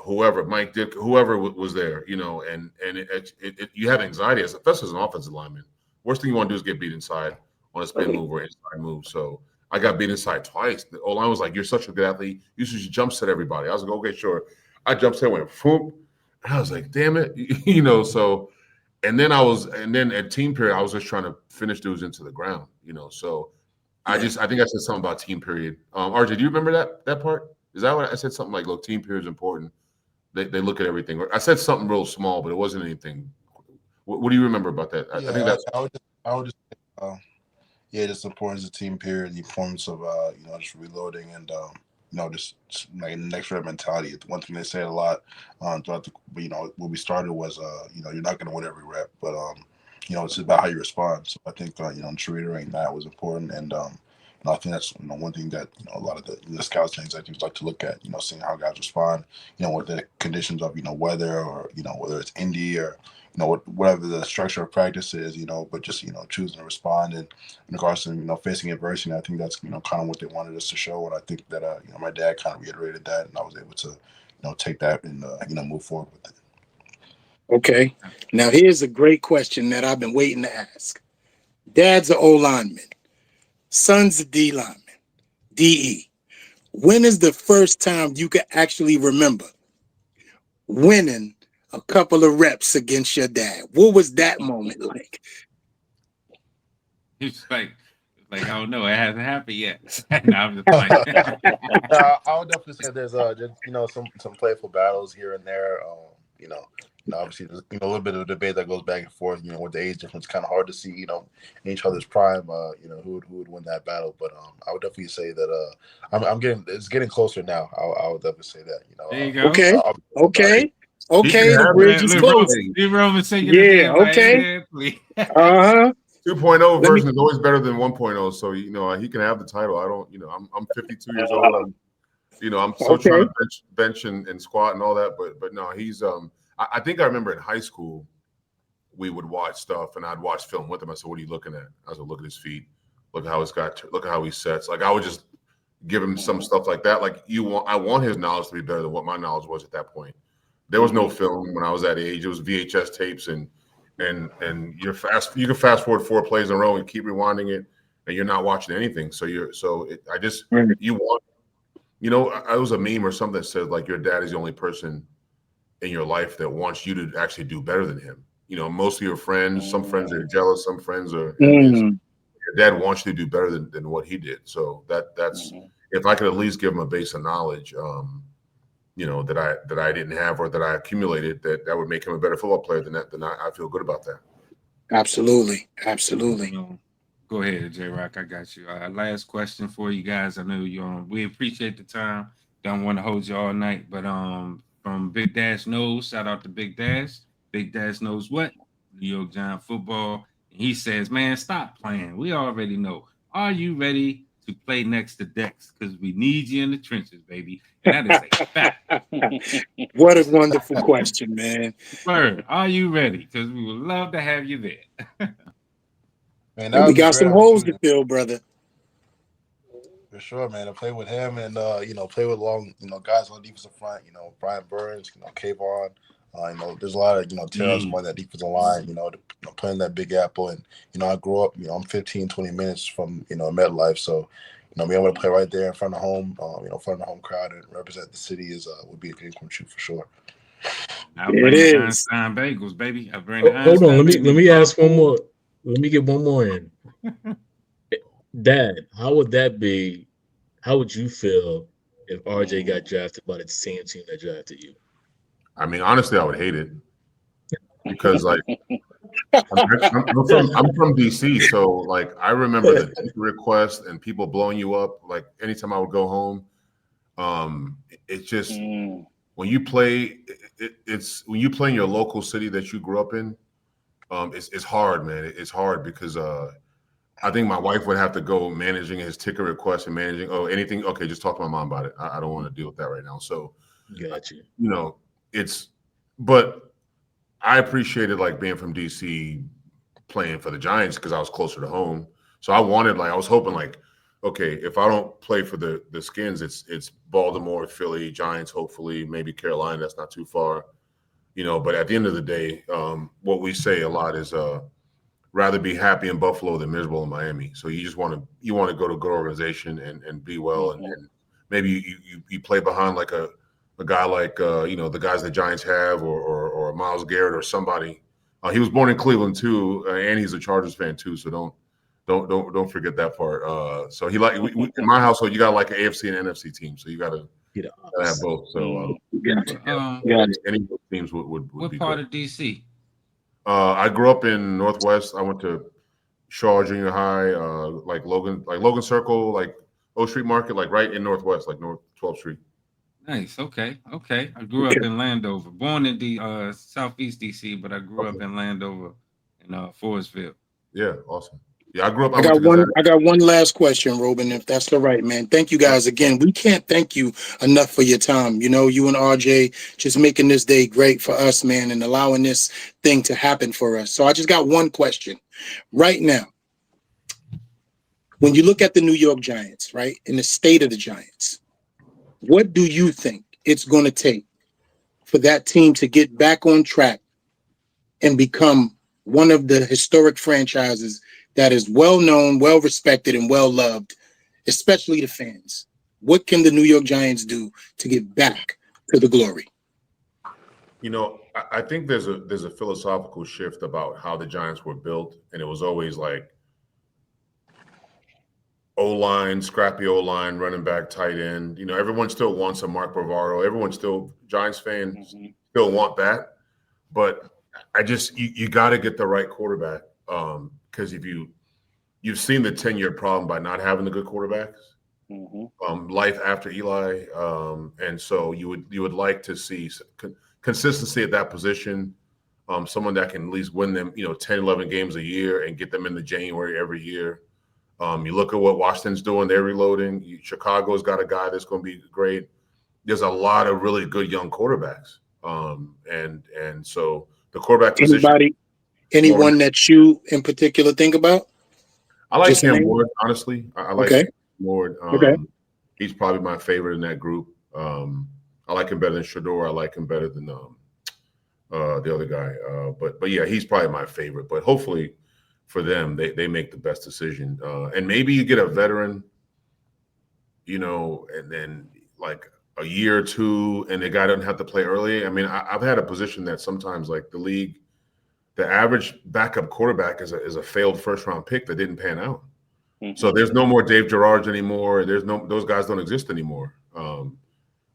Whoever, Mike Dick, whoever was there, you know, and you have anxiety, especially as an offensive lineman. Worst thing you want to do is get beat inside on a spin move or inside move. So I got beat inside twice. The O-line was like, "You're such a good athlete. You should jump set everybody." I was like, "Okay, sure." I jumped set, went boom. I was like, "Damn it," you know. So, and then at team period, I was just trying to finish dudes into the ground, you know. So I think I said something about team period. RJ, do you remember that part? Is that what I said? Something like, "Look, team period is important." They look at everything. I said something real small, but it wasn't anything. What do you remember about that? Yeah, I think that's. I would just just the importance of team period, the importance of you know, just reloading and you know, just like next rep mentality. One thing they say a lot throughout the, you know, when we started was you know, you're not going to win every rep, but you know, it's about how you respond. So I think you know, just reiterating that was important, and I think that's, you know, one thing that, you know, a lot of the scouts things I think like to look at, you know, seeing how guys respond, you know, with the conditions of, you know, weather, or, you know, whether it's Indy or, you know, whatever the structure of practice is, you know, but just, you know, choosing to respond. And in regards to, you know, facing adversity, I think that's, you know, kind of what they wanted us to show. And I think that, you know, my dad kind of reiterated that, and I was able to, you know, take that and, you know, move forward with it. Okay. Now, here's a great question that I've been waiting to ask. Dad's an O lineman. Son's a D lineman. DE. When is the first time you can actually remember winning a couple of reps against your dad? What was that moment like? It's like I don't know, it hasn't happened yet. No, I'm just like, I would definitely say there's just, you know, some playful battles here and there. You know, obviously there's, you know, a little bit of a debate that goes back and forth. You know, with the age difference, kind of hard to see, you know, in each other's prime. You know, who would win that battle. But I would definitely say that it's getting closer now. I would definitely say that. You know, there you go. Okay. The bridge is closing. Roman saying, yeah, okay. Like, 2.0 version is always better than 1.0. So, you know, he can have the title. I don't, you know, I'm 52 years old. I'm still trying to bench and squat and all that. But no, he's I think I remember in high school we would watch stuff and I'd watch film with him. I said, "What are you looking at?" I was like, "Look at his feet. Look at how look at how he sets." Like I would just give him some stuff like that. Like I want his knowledge to be better than what my knowledge was at that point. There was no film when I was that age. It was VHS tapes and you can fast forward 4 plays in a row and keep rewinding it, and you're not watching anything. So you want, you know, I was a meme or something that said like your dad is the only person in your life that wants you to actually do better than him. You know, most of your friends, some friends are jealous, some friends are your dad wants you to do better than what he did. So that's if I could at least give him a base of knowledge, you know, that I didn't have or that I accumulated, that would make him a better football player than that, then I feel good about that. Absolutely. Go ahead, J-Rock. I got you. Last question for you guys. I know we appreciate the time. Don't want to hold you all night, but from Big Dash Knows, shout out to Big Dash. Big Dash knows what? New York Giant football. He says, "Man, stop playing. We already know. Are you ready to play next to Dex? Because we need you in the trenches, baby." And that is a fact. What a wonderful question, man. Bird, are you ready? Because we would love to have you there. Man, we got some holes to fill, brother. For sure, man. To play with him and you know, play with guys on the defensive front. You know, Brian Burns, you know, Kayvon. You know, there's a lot of, you know, terrorists on that defensive line. You know, playing that Big Apple, and you know, I grew up. You know, I'm 15, 20 minutes from, you know, MetLife, so you know, being able to play right there in front of home, you know, in front of the home crowd and represent the city would be a dream come true for sure. I'll bring the Einstein Bagels, baby. I'll bring the Hold on, let me ask one more. Let me get one more in. Dad, how would that be? How would you feel if RJ got drafted by the same team that drafted you? I mean, honestly, I would hate it because, like, I'm from DC, so like I remember the ticket request and people blowing you up. Like anytime I would go home, it's just when you play, it's when you play in your local city that you grew up in. It's hard, man. It's hard because I think my wife would have to go managing his ticket request and managing anything. Okay, just talk to my mom about it. I don't want to deal with that right now. So, Got you. You know, but I appreciated like being from DC, playing for the Giants because I was closer to home. So I was hoping like, okay, if I don't play for the Skins, it's Baltimore, Philly, Giants, hopefully maybe Carolina. That's not too far, But at the end of the day, what we say a lot is rather be happy in Buffalo than miserable in Miami. So you just want to go to a good organization and be well, and maybe you play behind like a guy like the guys the Giants have or Myles Garrett or somebody. He was born in Cleveland too, and he's a Chargers fan too. So don't forget that part. So he in my household, you got like an AFC and NFC team, so you got to have both. So any teams would what be part good. of DC? I grew up in Northwest. I went to Shaw Junior High, like Logan Circle, like O Street Market, like right in Northwest, like North 12th Street. Nice. Okay. I grew up in Landover. Born in the Southeast DC, but I grew up in Landover in Forestville. Yeah, awesome. Yeah, I grew up. I got one last question, Robin, if that's all right, man. Thank you guys again. We can't thank you enough for your time. You and RJ just making this day great for us, man, and allowing this thing to happen for us. So I just got one question right now. When you look at the New York Giants, right, and the state of the Giants, what do you think it's going to take for that team to get back on track and become one of the historic franchises that is well known, well respected, and well loved, especially the fans? What can the New York Giants do to get back to the glory? I think there's a philosophical shift about how the Giants were built, and it was always like O-line, scrappy O-line, running back, tight end. Everyone still wants a Mark Bavaro. Everyone still, Giants fans still want that. But you got to get the right quarterback. Because if you've seen the 10-year problem by not having the good quarterbacks, life after Eli. And so you would like to see consistency at that position. Someone that can at least win them, 10, 11 games a year and get them into January every year. You look at what Washington's doing; they're reloading. Chicago's got a guy that's going to be great. There's a lot of really good young quarterbacks, and so the quarterback position. Anyone that you in particular think about? I like Cam Ward, honestly. I like Cam Ward. Okay, he's probably my favorite in that group. I like him better than Shador. I like him better than the other guy. But yeah, he's probably my favorite. But hopefully, for them, they make the best decision. And maybe you get a veteran, and then like a year or two, and the guy doesn't have to play early. I mean, I've had a position that sometimes like the league, the average backup quarterback is a failed first-round pick that didn't pan out. So there's no more Dave Gerards anymore. Those guys don't exist anymore.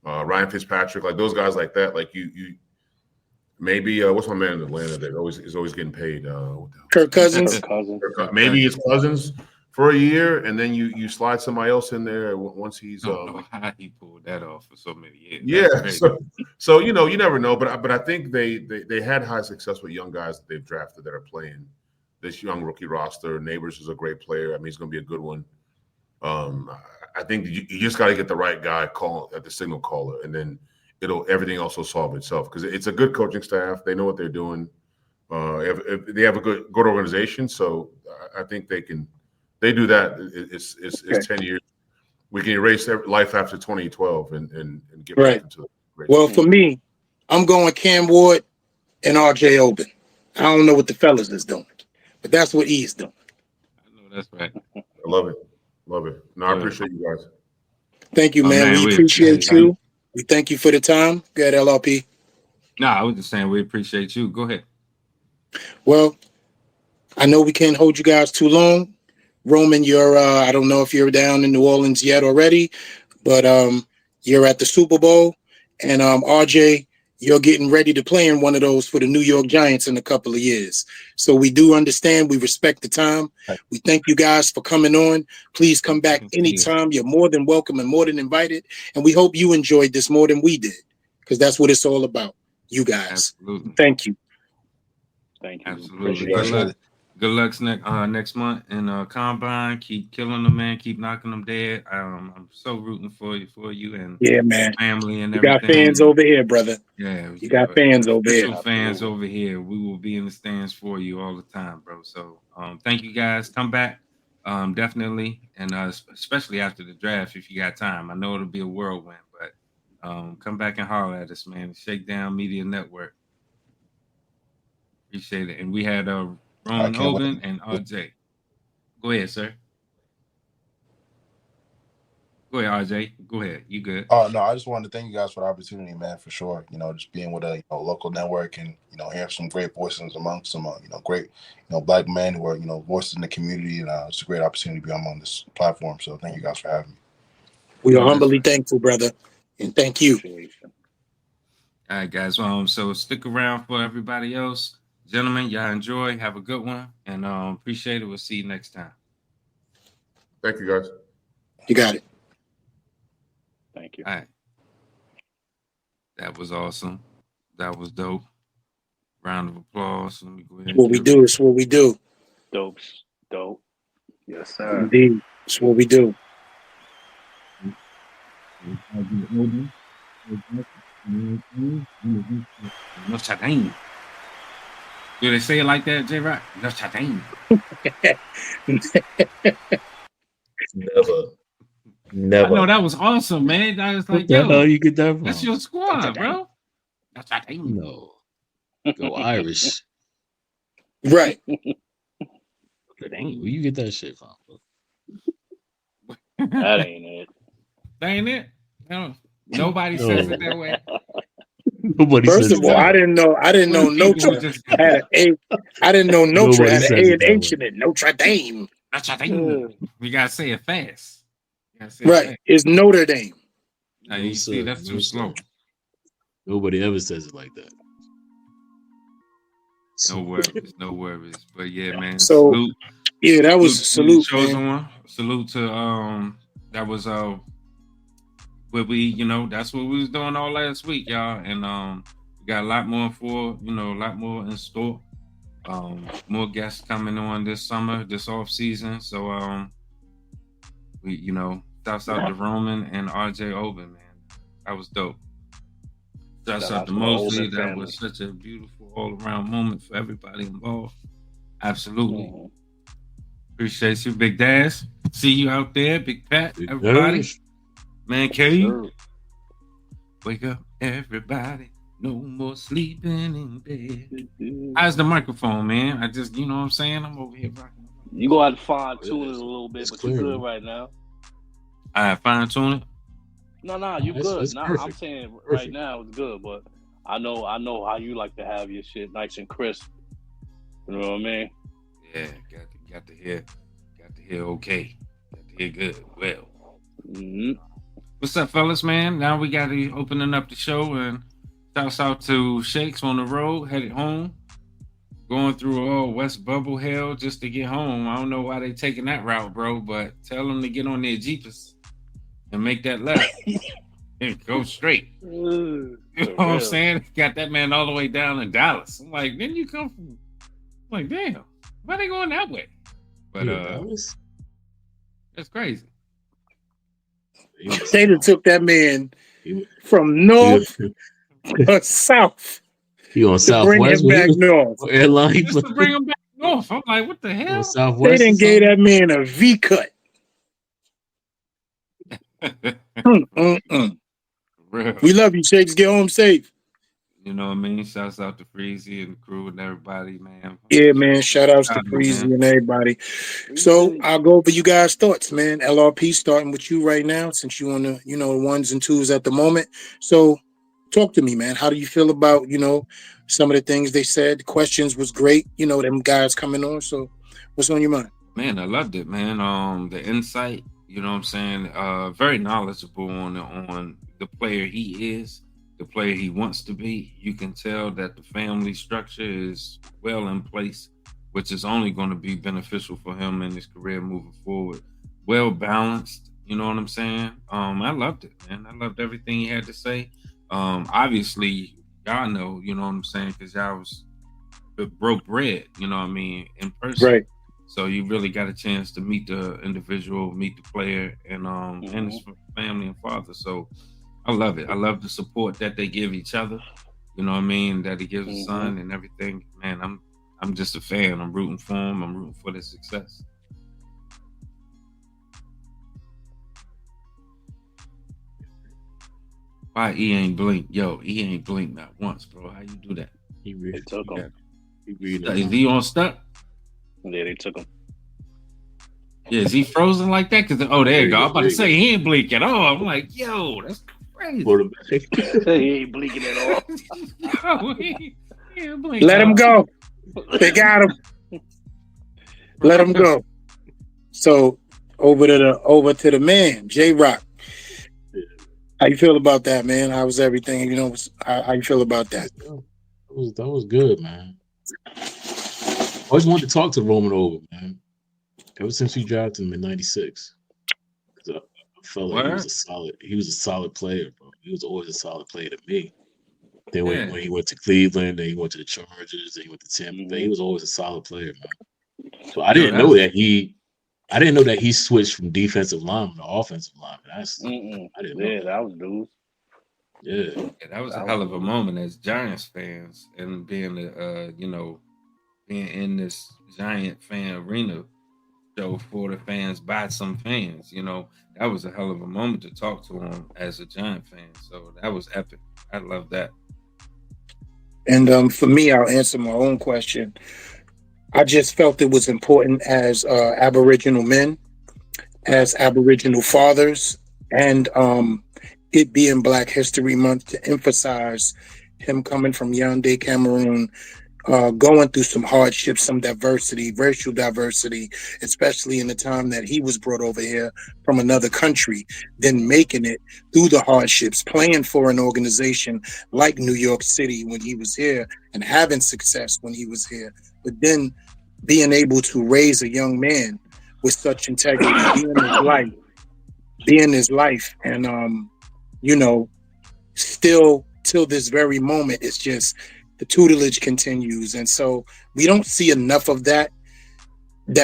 Ryan Fitzpatrick, like those guys like that, like you maybe what's my man in Atlanta that is always getting paid? Kirk Cousins. Maybe it's Cousins for a year, and then you slide somebody else in there once he's. I don't know how he pulled that off for so many years. Yeah, so you never know, but I think they had high success with young guys that they've drafted that are playing this young rookie roster. Neighbors is a great player. I mean, he's going to be a good one. I think you just got to get the right guy at the signal caller, and then everything else will solve itself because it's a good coaching staff. They know what they're doing. If they have a good organization, so I think they do that. It's 10 years. We can erase life after 2012 and get back into it. Well, for me, I'm going Cam Ward and RJ Oben. I don't know what the fellas is doing, but that's what he's doing. I know that's right. I love it. No, I appreciate you guys. Thank you, man. We appreciate you. We thank you for the time. Go ahead, LRP. No, I was just saying we appreciate you. Go ahead. Well, I know we can't hold you guys too long. Roman, you're I don't know if you're down in New Orleans yet already, but you're at the Super Bowl. And RJ, you're getting ready to play in one of those for the New York Giants in a couple of years. So we do understand. We respect the time. Right. We thank you guys for coming on. Please come back anytime. You're more than welcome and more than invited. And we hope you enjoyed this more than we did, because that's what it's all about. You guys. Absolutely. Thank you. Thank you. Absolutely. Good luck next month in Combine. Keep killing them, man. Keep knocking them dead. I'm so rooting for you and man, family and you everything. got fans over here, brother. Yeah, you got fans over here. Fans over here. We will be in the stands for you all the time, bro. So thank you guys. Come back, definitely, and especially after the draft if you got time. I know it'll be a whirlwind, but come back and holler at us, man. Shakedown Media Network. Appreciate it. And we had Roman Oben and RJ. Go ahead, sir. Go ahead, RJ. Go ahead. You good? Oh no, I just wanted to thank you guys for the opportunity, man, for sure. Just being with a local network and hearing some great voices amongst some great black men who are voices in the community, and it's a great opportunity to be on this platform. So thank you guys for having me. We are humbly thankful, brother, and thank you. All right, guys. So stick around for everybody else. Gentlemen, y'all enjoy. Have a good one. And appreciate it. We'll see you next time. Thank you, guys. You got it. Thank you. All right. That was awesome. That was dope. Round of applause. Let me go ahead. It's what we do. It's what we do. Dope. Yes, sir. Indeed. It's what we do. Notre Dame. Do they say it like that, J-Rock? Notre Dame. Never. I know that was awesome, man. I was like, yo, how you get that from? That's your squad, bro. Notre Dame. No. Go Irish. Right. Where you get that shit from? That ain't it. That ain't it? No. Nobody says it that way. Nobody First says of all, I didn't know Notre had an A. I didn't know Notre had an A in ancient in Notre Dame. Notre Dame. We gotta say it fast. Right. It's Notre Dame. Now, you see, that's too slow. Nobody ever says it like that. No worries. But yeah, man. So salute. Yeah, that was salute. Chosen one. Salute to that was what we, that's what we was doing all last week, y'all. And we got a lot more a lot more in store. More guests coming on this summer, this off season. So we, shouts out to Roman and RJ Oben, man. That was dope. Shouts out to Mosley. That was such a beautiful all around moment for everybody involved. Absolutely. Mm-hmm. Appreciate you, Big Dash. See you out there, Big Pat, everybody. Man, K. Sure. Wake up, everybody. No more sleeping in bed. How's the microphone, man? I just, you know what I'm saying? I'm over here rocking. You go out fine tune it a little bit, but you're good right now. I fine tune it? No, you good. I'm saying right now it's good, but I know how you like to have your shit nice and crisp. You know what I mean? Yeah, got to hear okay. Got to hear good. Well. Mm-hmm. What's up, fellas, man? Now we got to opening up the show, and shouts out to Shakes on the road, headed home, going through all West Bubble hell just to get home. I don't know why they taking that route, bro, but tell them to get on their Jeepers and make that left and go straight. You know what I'm saying? Got that man all the way down in Dallas. I'm like, then you come from, I'm like, damn, why they going that way? But that's crazy. They done took that man from north to south. You on Southwest? Bring him back north. Airline just to bring him back north. I'm like, what the hell? They done gave that man a V cut. We love you, Shakes. Get home safe. You know what I mean? Shouts out to Freezy and the crew and everybody, man. Yeah, man. Shout outs to Freezy and everybody. So I'll go over you guys' thoughts, man. LRP, starting with you right now, since you on the, ones and twos at the moment. So talk to me, man. How do you feel about, some of the things they said? The questions was great, them guys coming on. So what's on your mind? Man, I loved it, man. The insight, you know what I'm saying? Very knowledgeable on the player he is, the player he wants to be. You can tell that the family structure is well in place, which is only going to be beneficial for him in his career moving forward. Well balanced, you know what I'm saying? I loved it, man. I loved everything he had to say. Obviously, y'all know, you know what I'm saying, because y'all was broke bread, you know what I mean, in person. Right. So you really got a chance to meet the individual, meet the player, and his family and father. So I love it. I love the support that they give each other. You know what I mean? That he gives his son and everything. Man, I'm just a fan. I'm rooting for him. I'm rooting for their success. Why he ain't blink? Yo, he ain't blink not once, bro. How you do that? He really took him. Is he on stuck? Yeah, they took him. Yeah, is he frozen like that? Because there you go. I'm about to say he ain't blink at all. I'm like, yo, that's crazy. He ain't blinking at all. Yo, he ain't blink. Let him go. They got him. Let him go. So over to the man, J-Rock. How you feel about that, man? How was everything? You know, how you feel about that? That was good, man. Always wanted to talk to Roman Oben, man. Ever since we drafted him in '96, I felt like he was a solid player, bro. He was always a solid player to me. Then when he went to Cleveland, then he went to the Chargers, then he went to Tampa Bay. He was always a solid player, man. So I didn't know that he switched from defensive lineman to offensive lineman. I didn't know that was dude. Yeah, that was a hell of a moment as Giants fans, and being being in this Giant fan arena show for the fans by some fans. You know, that was a hell of a moment to talk to him as a Giant fan. So that was epic. I love that. And for me, I'll answer my own question. I just felt it was important as Aboriginal men, as Aboriginal fathers, and it being Black History Month, to emphasize him coming from Yaoundé, Cameroon, going through some hardships, some diversity, racial diversity, especially in the time that he was brought over here from another country, then making it through the hardships, playing for an organization like New York City when he was here and having success when he was here, but then being able to raise a young man with such integrity, being his life, and still till this very moment, it's just the tutelage continues. And so we don't see enough of that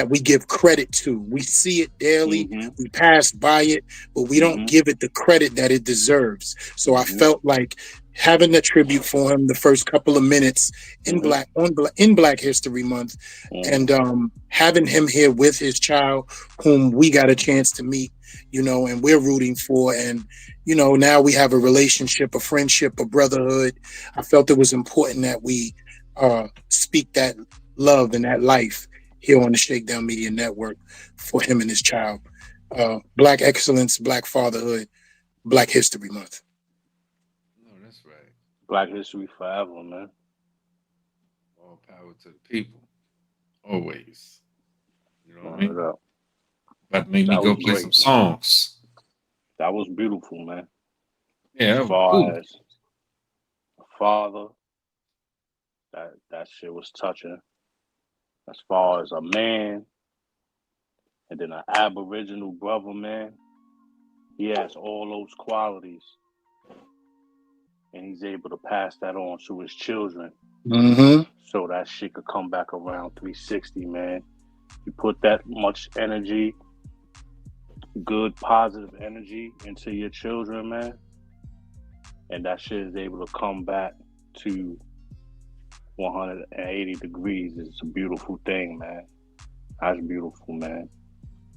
we give credit to. We see it daily, we pass by it, but we don't give it the credit that it deserves. So I felt like having a tribute for him the first couple of minutes in Black History Month, and having him here with his child, whom we got a chance to meet, and we're rooting for, and now we have a relationship, a friendship, a brotherhood. I felt it was important that we speak that love and that life here on the Shakedown Media Network for him and his child. Black excellence, Black fatherhood, Black History Month. No, that's right. Black history forever, man. All power to the people. Always. You know what I mean? About to make me go play some songs. That was beautiful, man. Yeah, as far as a father, that shit was touching. As far as a man, and then an Aboriginal brother, man, he has all those qualities, and he's able to pass that on to his children, so that shit could come back around 360, man. You put that much energy, good positive energy, into your children, man, and that shit is able to come back to 180 degrees. It's a beautiful thing, man. That's beautiful, man.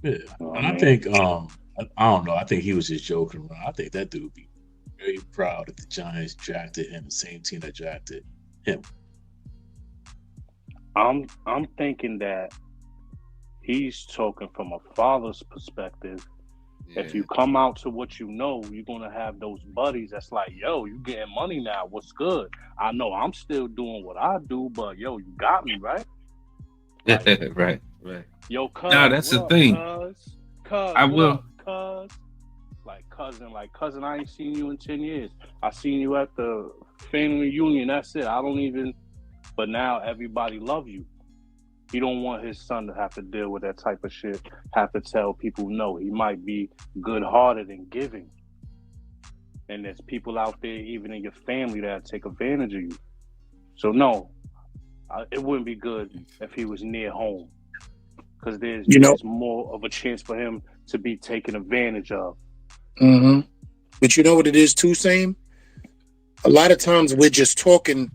Yeah, and I think I don't know. I think he was just joking around. I think that dude would be very proud if the Giants drafted him, the same team that drafted him. I'm thinking that he's talking from a father's perspective. Yeah. If you come out to what you know, you're gonna have those buddies that's like, yo, you getting money now, what's good? I know I'm still doing what I do, but yo, you got me, right? Like, right. Yo, cuz, no, that's the thing. Cuz, I will. Cuz, like, cousin, like, cousin, I ain't seen you in 10 years. I seen you at the family reunion. That's it. I don't even. But now everybody love you. He don't want his son to have to deal with that type of shit. Have to tell people no. He might be good-hearted and giving, and there's people out there, even in your family, that take advantage of you. So no, it wouldn't be good if he was near home, because there's more of a chance for him to be taken advantage of. Mm-hmm. But you know what it is too, Sam? A lot of times we're just talking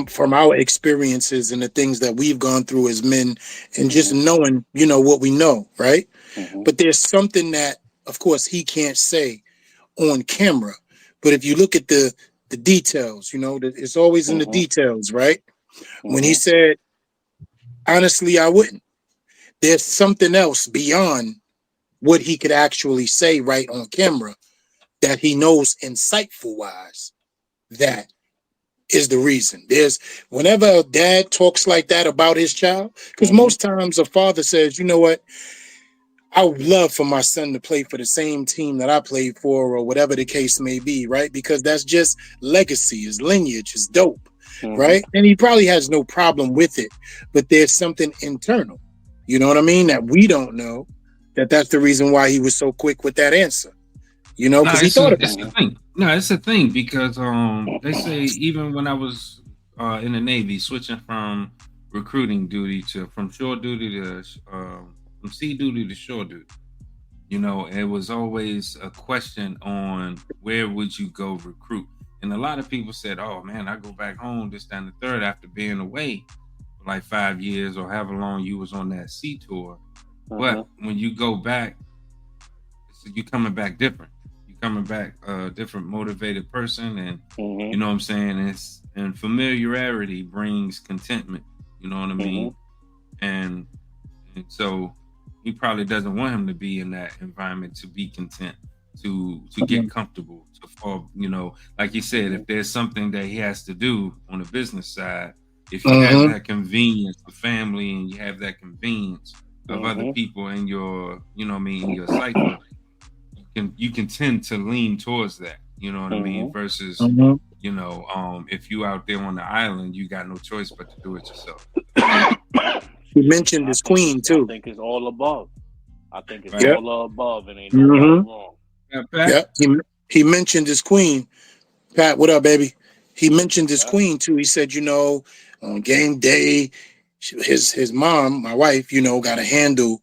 from our experiences and the things that we've gone through as men, and just knowing, what we know, right? But there's something that, of course, he can't say on camera. But if you look at the details, it's always in the details, right? When he said, honestly, I wouldn't. There's something else beyond what he could actually say right on camera that he knows insightful wise that is the reason. There's whenever a dad talks like that about his child, because most times a father says, you know what, I would love for my son to play for the same team that I played for, or whatever the case may be, right? Because that's just legacy, his lineage is dope, right? And he probably has no problem with it, but there's something internal, you know what I mean, that we don't know, that's the reason why he was so quick with that answer, because he thought about it. No, it's a thing, because they say even when I was in the Navy, switching from recruiting duty from shore duty to from sea duty to shore duty, it was always a question on where would you go recruit. And a lot of people said, oh man, I go back home this, that, and the third after being away for like 5 years or however long you was on that sea tour. But when you go back, you're coming back different. You're coming back a different motivated person, and you know what I'm saying? And familiarity brings contentment, you know what I mean? And so he probably doesn't want him to be in that environment to be content, to get comfortable, to fall, like you said, if there's something that he has to do on the business side, if you have that convenience of family and you have that convenience of other people in your, in your cycle, you can tend to lean towards that, you know what I mean? Versus, if you out there on the island, you got no choice but to do it yourself. He mentioned his queen too. I think it's all above. I think it's all above, and ain't nothing wrong. Yeah, he mentioned his queen. Pat, what up, baby? He mentioned his queen too. He said, on game day, his mom, my wife, got to handle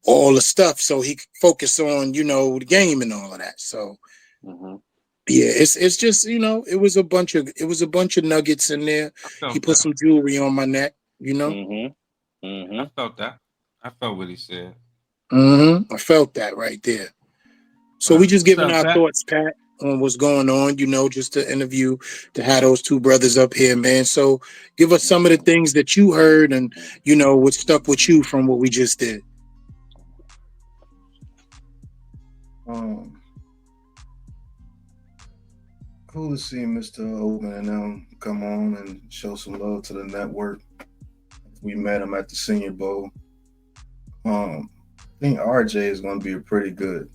all the stuff so he could focus on, the game and all of that. So yeah, it's just, it was a bunch of nuggets in there. He put some jewelry on my neck, I felt that. I felt what he said. I felt that right there. So we just giving our thoughts, Pat, on what's going on, just to interview, to have those two brothers up here, man. So give us some of the things that you heard and, what stuck with you from what we just did. Cool to see Mr. Oben and them come on and show some love to the network. We met him at the Senior Bowl. I think RJ is going to be a pretty good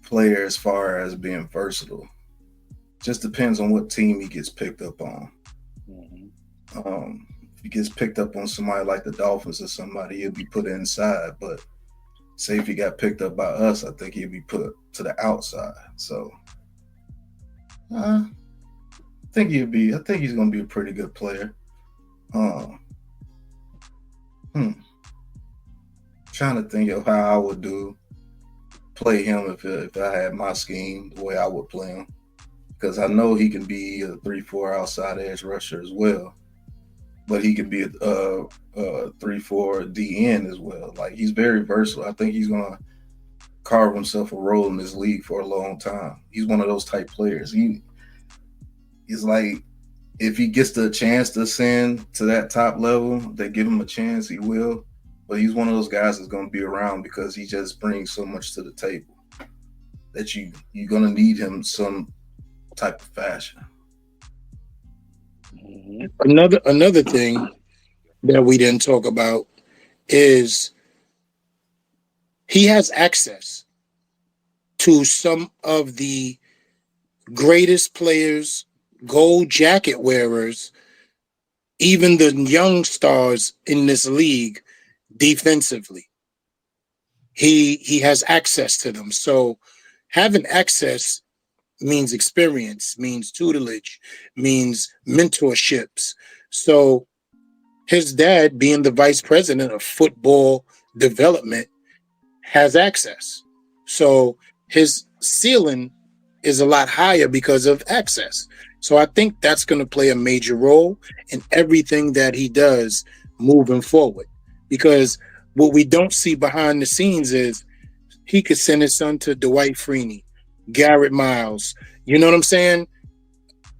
player as far as being versatile. Just depends on what team he gets picked up on. If he gets picked up on somebody like the Dolphins or somebody, he'll be put inside. But say if he got picked up by us, I think he'll be put to the outside. So I think he's going to be a pretty good player. Trying to think of how I would play him if I had my scheme, the way I would play him, because I know he can be a 3-4 outside edge rusher as well, but he can be a 3-4 DN as well. Like, he's very versatile. I think he's gonna carve himself a role in this league for a long time. He's one of those type players. He's like, if he gets the chance to ascend to that top level, they give him a chance, he will. But he's one of those guys that's going to be around because he just brings so much to the table that you're going to need him some type of fashion. Another thing that we didn't talk about is he has access to some of the greatest players, gold jacket wearers, even the young stars in this league defensively. He has access to them. So having access means experience, means tutelage, means mentorships. So his dad, being the vice president of football development, has access. So his ceiling is a lot higher because of access. So I think that's going to play a major role in everything that he does moving forward. Because what we don't see behind the scenes is he could send his son to Dwight Freeney, Garrett Miles. You know what I'm saying?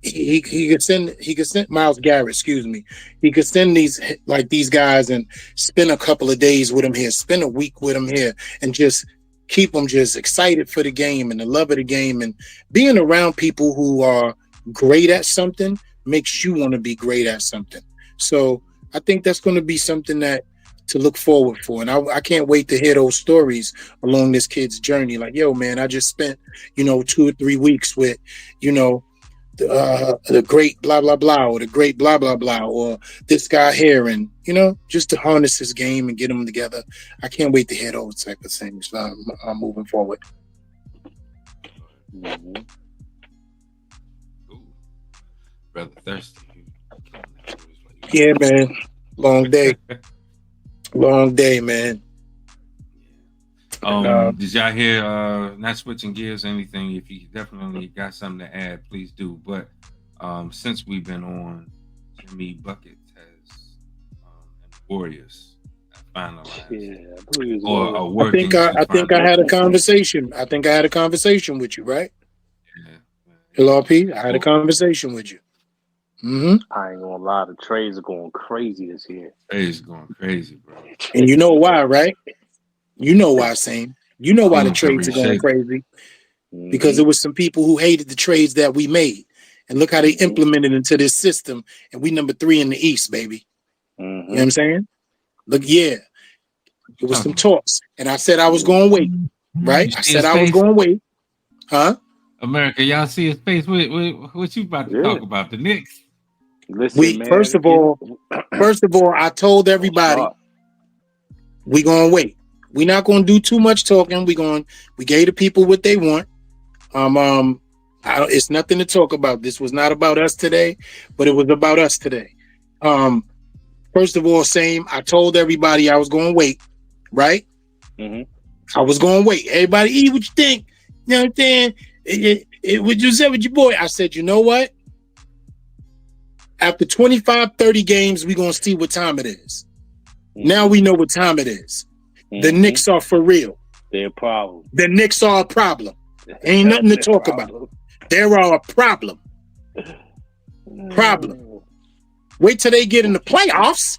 He could send Miles Garrett, excuse me. He could send these guys and spend a couple of days with him here, spend a week with him here, and just keep them just excited for the game and the love of the game. And being around people who are great at something makes you want to be great at something. So I think that's going to be something that to look forward for. And I can't wait to hear those stories along this kid's journey. Like, yo, man, I just spent, 2 or 3 weeks with, the great blah, blah, blah, or the great blah, blah, blah, or this guy here. And, just to harness his game and get them together. I can't wait to hear those type of things moving forward. Ooh. Brother thirsty. Yeah, man. Long day. Long day, man. Did y'all hear, not switching gears or anything, if you definitely got something to add, please do. But since we've been on, Jimmy Buckets has and the Warriors finalized. Yeah, or working. I think I had a conversation. I think I had a conversation with you, right? Yeah. LRP, I had a conversation with you. Mm-hmm. I ain't gonna lie, the trades are going crazy this year. Trades going crazy, bro. And you know why, right? You know why, Sam. You know why the trades are going crazy. Because there was some people who hated the trades that we made. And look how they implemented into this system. And we number 3 in the East, baby. You know what I'm saying? Look, yeah. It was some talks. And I said I was going to wait. Right? I said I was going to wait. Huh? America, y'all see his face? What you about to talk about? The Knicks? Listen, man, first of all, I told everybody we gonna wait. We're not gonna do too much talking. We gave the people what they want. It's nothing to talk about. This was not about us today, but it was about us today. First of all, I told everybody I was gonna wait, right? I was gonna wait. Everybody, what you think? You know what I'm saying? What you said with your boy? I said, you know what? After 25, 30 games, we're going to see what time it is. Now we know what time it is. The Knicks are for real. They're a problem. The Knicks are a problem. Ain't nothing to talk about. They're a problem. Wait till they get in the playoffs.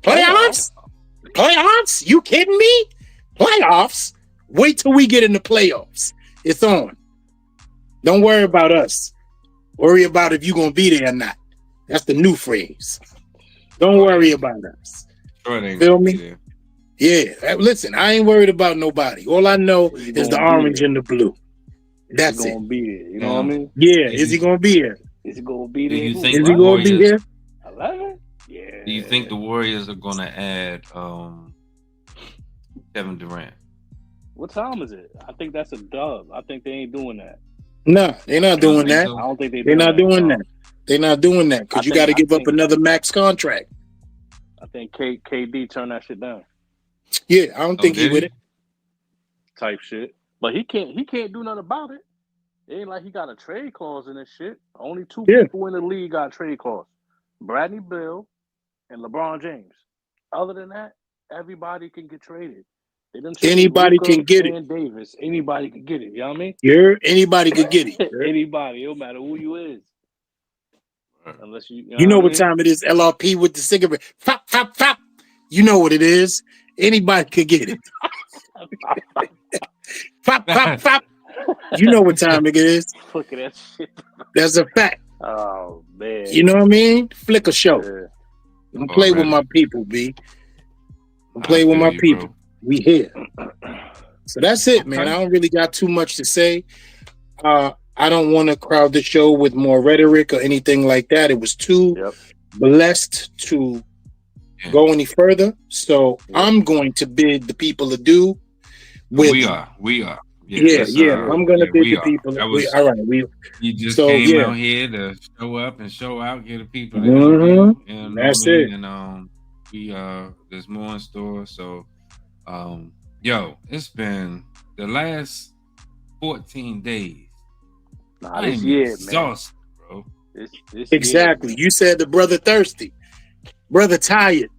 Playoffs? You kidding me? Playoffs? Wait till we get in the playoffs. It's on. Don't worry about us. Worry about if you're going to be there or not. That's the new phrase. Don't worry about us. Feel me? Yeah. Listen, I ain't worried about nobody. All I know is the orange and the blue. That's it. Gonna be there. You know what I mean? Yeah. Is he gonna be here? Is he gonna be there? Is he gonna be here? 11? Yeah. Do you think the Warriors are gonna add Kevin Durant? What time is it? I think that's a dub. I think they ain't doing that. No, they're not doing that. I don't think they're not doing that. They're not doing that because you got to give up another max contract. I think KD turned that shit down. Yeah, I don't think he with it. Type shit. But he can't do nothing about it. It ain't like he got a trade clause in this shit. Only 2 people in the league got a trade clause. Bradley Beal and LeBron James. Other than that, everybody can get traded. Anybody can get it. Davis. Anybody can get it. You know what I mean? Anybody could get it. Anybody. It don't matter who you is. Unless you know what time it is. LRP with the cigarette. Fop, fop, fop. You know what it is. Anybody could get it. Fop, fop, fop. You know what time it is. Look at that shit. That's a fact. Oh, man. You know what I mean? Flicker show. Yeah. Don't play with my people, B. Don't play with my people. Bro. We here. So that's it, man. I don't really got too much to say. I don't want to crowd the show with more rhetoric or anything like that. It was too blessed to go any further. So I'm going to bid the people adieu. We are. Yeah. I'm going to bid the people. All right. You just came out here to show up and show out, get the people to help you. And that's it. And there's more in store. So, it's been the last 14 days. This year, exhausted, man. Bro. Exactly. You said the brother thirsty, brother tired.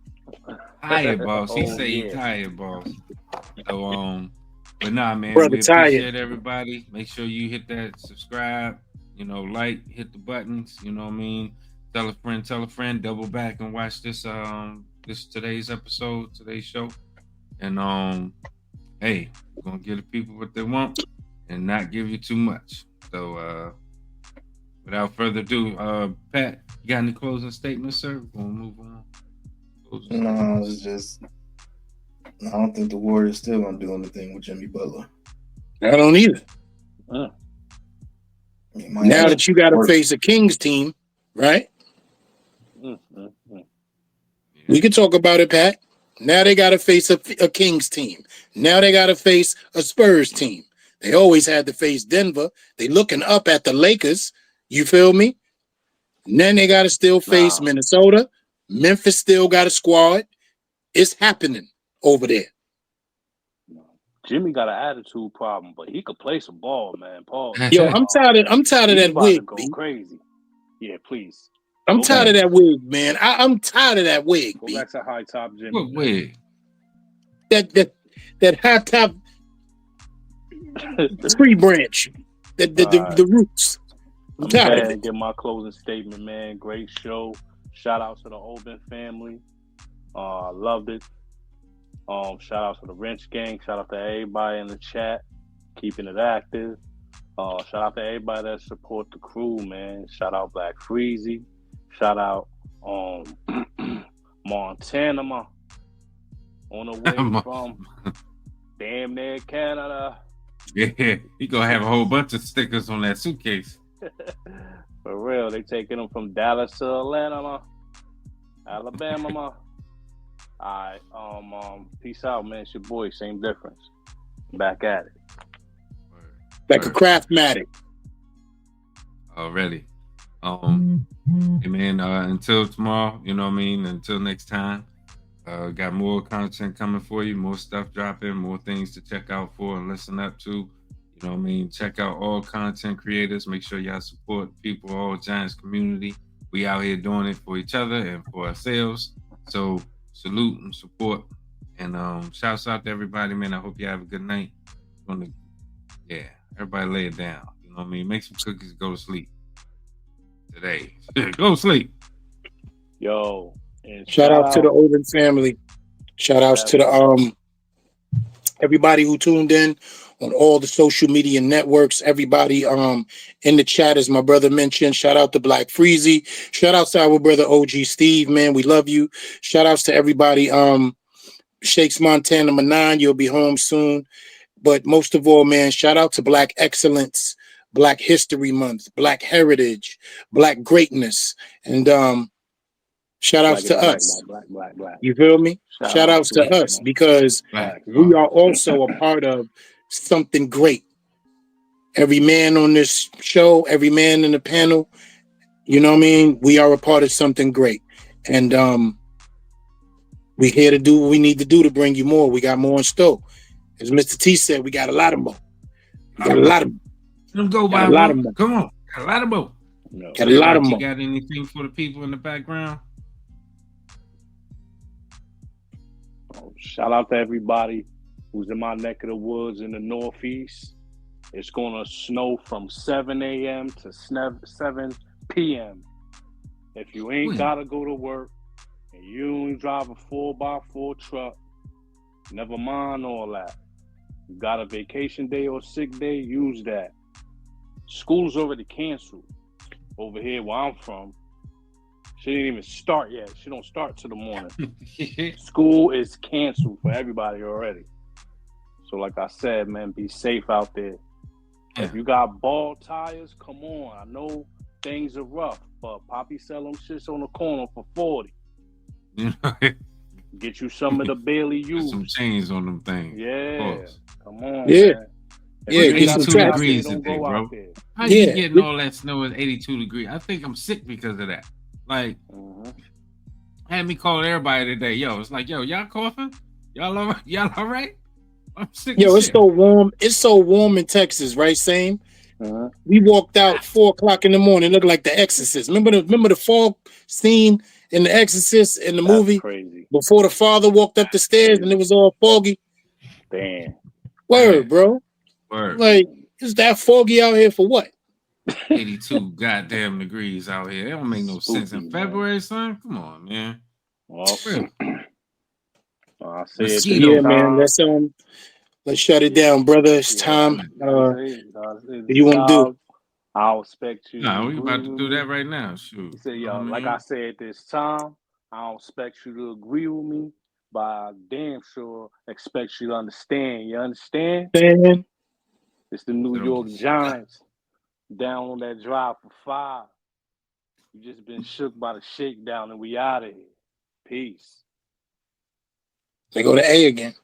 Tired, boss. He say he tired, boss. So, but nah, man. Brother we tired. Appreciate everybody. Make sure you hit that subscribe. Like, hit the buttons. You know what I mean. Tell a friend. Double back and watch this today's episode, today's show. And hey, we're gonna give the people what they want and not give you too much. So, without further ado, Pat, you got any closing statements, sir? We're gonna move on. No, it's just I don't think the Warriors still gonna do anything with Jimmy Butler. I don't either. Now that you got to face a Kings team, right? We can talk about it, Pat. Now they got to face a Kings team. Now they got to face a Spurs team. They always had to face Denver. They looking up at the Lakers. You feel me? And then they got to still face Minnesota. Memphis still got a squad. It's happening over there. Jimmy got an attitude problem, but he could play some ball, man. Paul. Yo, I'm tired of that wig. Go crazy. Yeah, please. I'm tired of that wig, man. I'm tired of that wig. Go back to high top Jimmy. What wig? That high top tree branch. The roots. I'm tired of it. Get my closing statement, man. Great show. Shout out to the Oben family. Loved it. Shout out to the Wrench Gang. Shout out to everybody in the chat, keeping it active. Shout out to everybody that support the crew, man. Shout out Black Freezy. Shout out Montana on the way from damn near Canada. Yeah, he gonna have a whole bunch of stickers on that suitcase. For real, they taking them from Dallas to Atlanta, Alabama. All right, peace out, man. It's your boy, same difference. Back at it. Like a Craftmatic. Already. Hey man, until tomorrow, you know what I mean? Until next time. Got more content coming for you, more stuff dropping, more things to check out for and listen up to. You know what I mean? Check out all content creators. Make sure y'all support people, all Giants community. We out here doing it for each other and for ourselves. So salute and support. And shouts out to everybody, man. I hope you have a good night. Everybody lay it down. You know what I mean? Make some cookies, go to sleep. Today. Go to sleep. Yo. And shout out to the Oben family. Shout outs to the everybody who tuned in on all the social media networks. Everybody in the chat, as my brother mentioned. Shout out to Black Freezy. Shout out to our brother OG Steve, man. We love you. Shout outs to everybody. Shakes Montana 9, you'll be home soon. But most of all, man, shout out to Black Excellence, Black History Month, Black Heritage, Black Greatness, and shout outs to us. Black. You feel me? Shout outs to us because we are also a part of something great. Every man on this show, every man in the panel, you know what I mean? We are a part of something great. And we're here to do what we need to do to bring you more. We got more in store. As Mr. T said, we got a lot of more. We got a lot of more. Let them go by a lot of more. Come on. Got a lot of more. Got a lot of more. You got anything for the people in the background? Shout out to everybody who's in my neck of the woods in the Northeast. It's going to snow from 7 a.m. to 7 p.m. If you ain't got to go to work and you ain't drive a 4x4 truck, never mind all that. You got a vacation day or sick day, use that. School's already canceled over here where I'm from. She didn't even start yet. She don't start till the morning. School is canceled for everybody already. So like I said, man, be safe out there. Yeah. If you got bald tires, come on. I know things are rough, but Poppy sell them shits on the corner for 40. You know, Get you some of the Bailey put some used. chains on them things. Yeah, come on, Yeah. man. Yeah, If you get ain't some got Two to go traffic. out there, degrees don't today, go bro. out there. How you Yeah. getting all that snow at 82 degrees? I think I'm sick because of that. Like, had me call everybody today. Yo, it's like, yo, y'all coughing? Y'all all right? Y'all all right? I'm sick. Yo, as it's shit. so warm. It's so warm in Texas, right? Same. We walked out 4 o'clock in the morning, looked like The Exorcist. Remember the fog scene in The Exorcist in the movie? Crazy. Before the father walked up the stairs and it was all foggy. Damn. Word, bro. Word. Like, is that foggy out here for what? 82 goddamn degrees out here. It don't make no sense in Spooky, February, son. Come on, man. Well, Real. I say it Mosquito. Yeah, this man. time. Let's shut it down, brother. It's Yeah, time. I say What you want to do? I'll expect you Nah, to we agree about to with do me. that right now. Shoot. He said, You know yo, what like mean? I said this time, I don't expect you to agree with me, but I damn sure expect you to understand. You understand? Man, It's the New So don't York get Giants down on that drive for 5. You just been shook by the shakedown, and we out of here. Peace. they go to A again.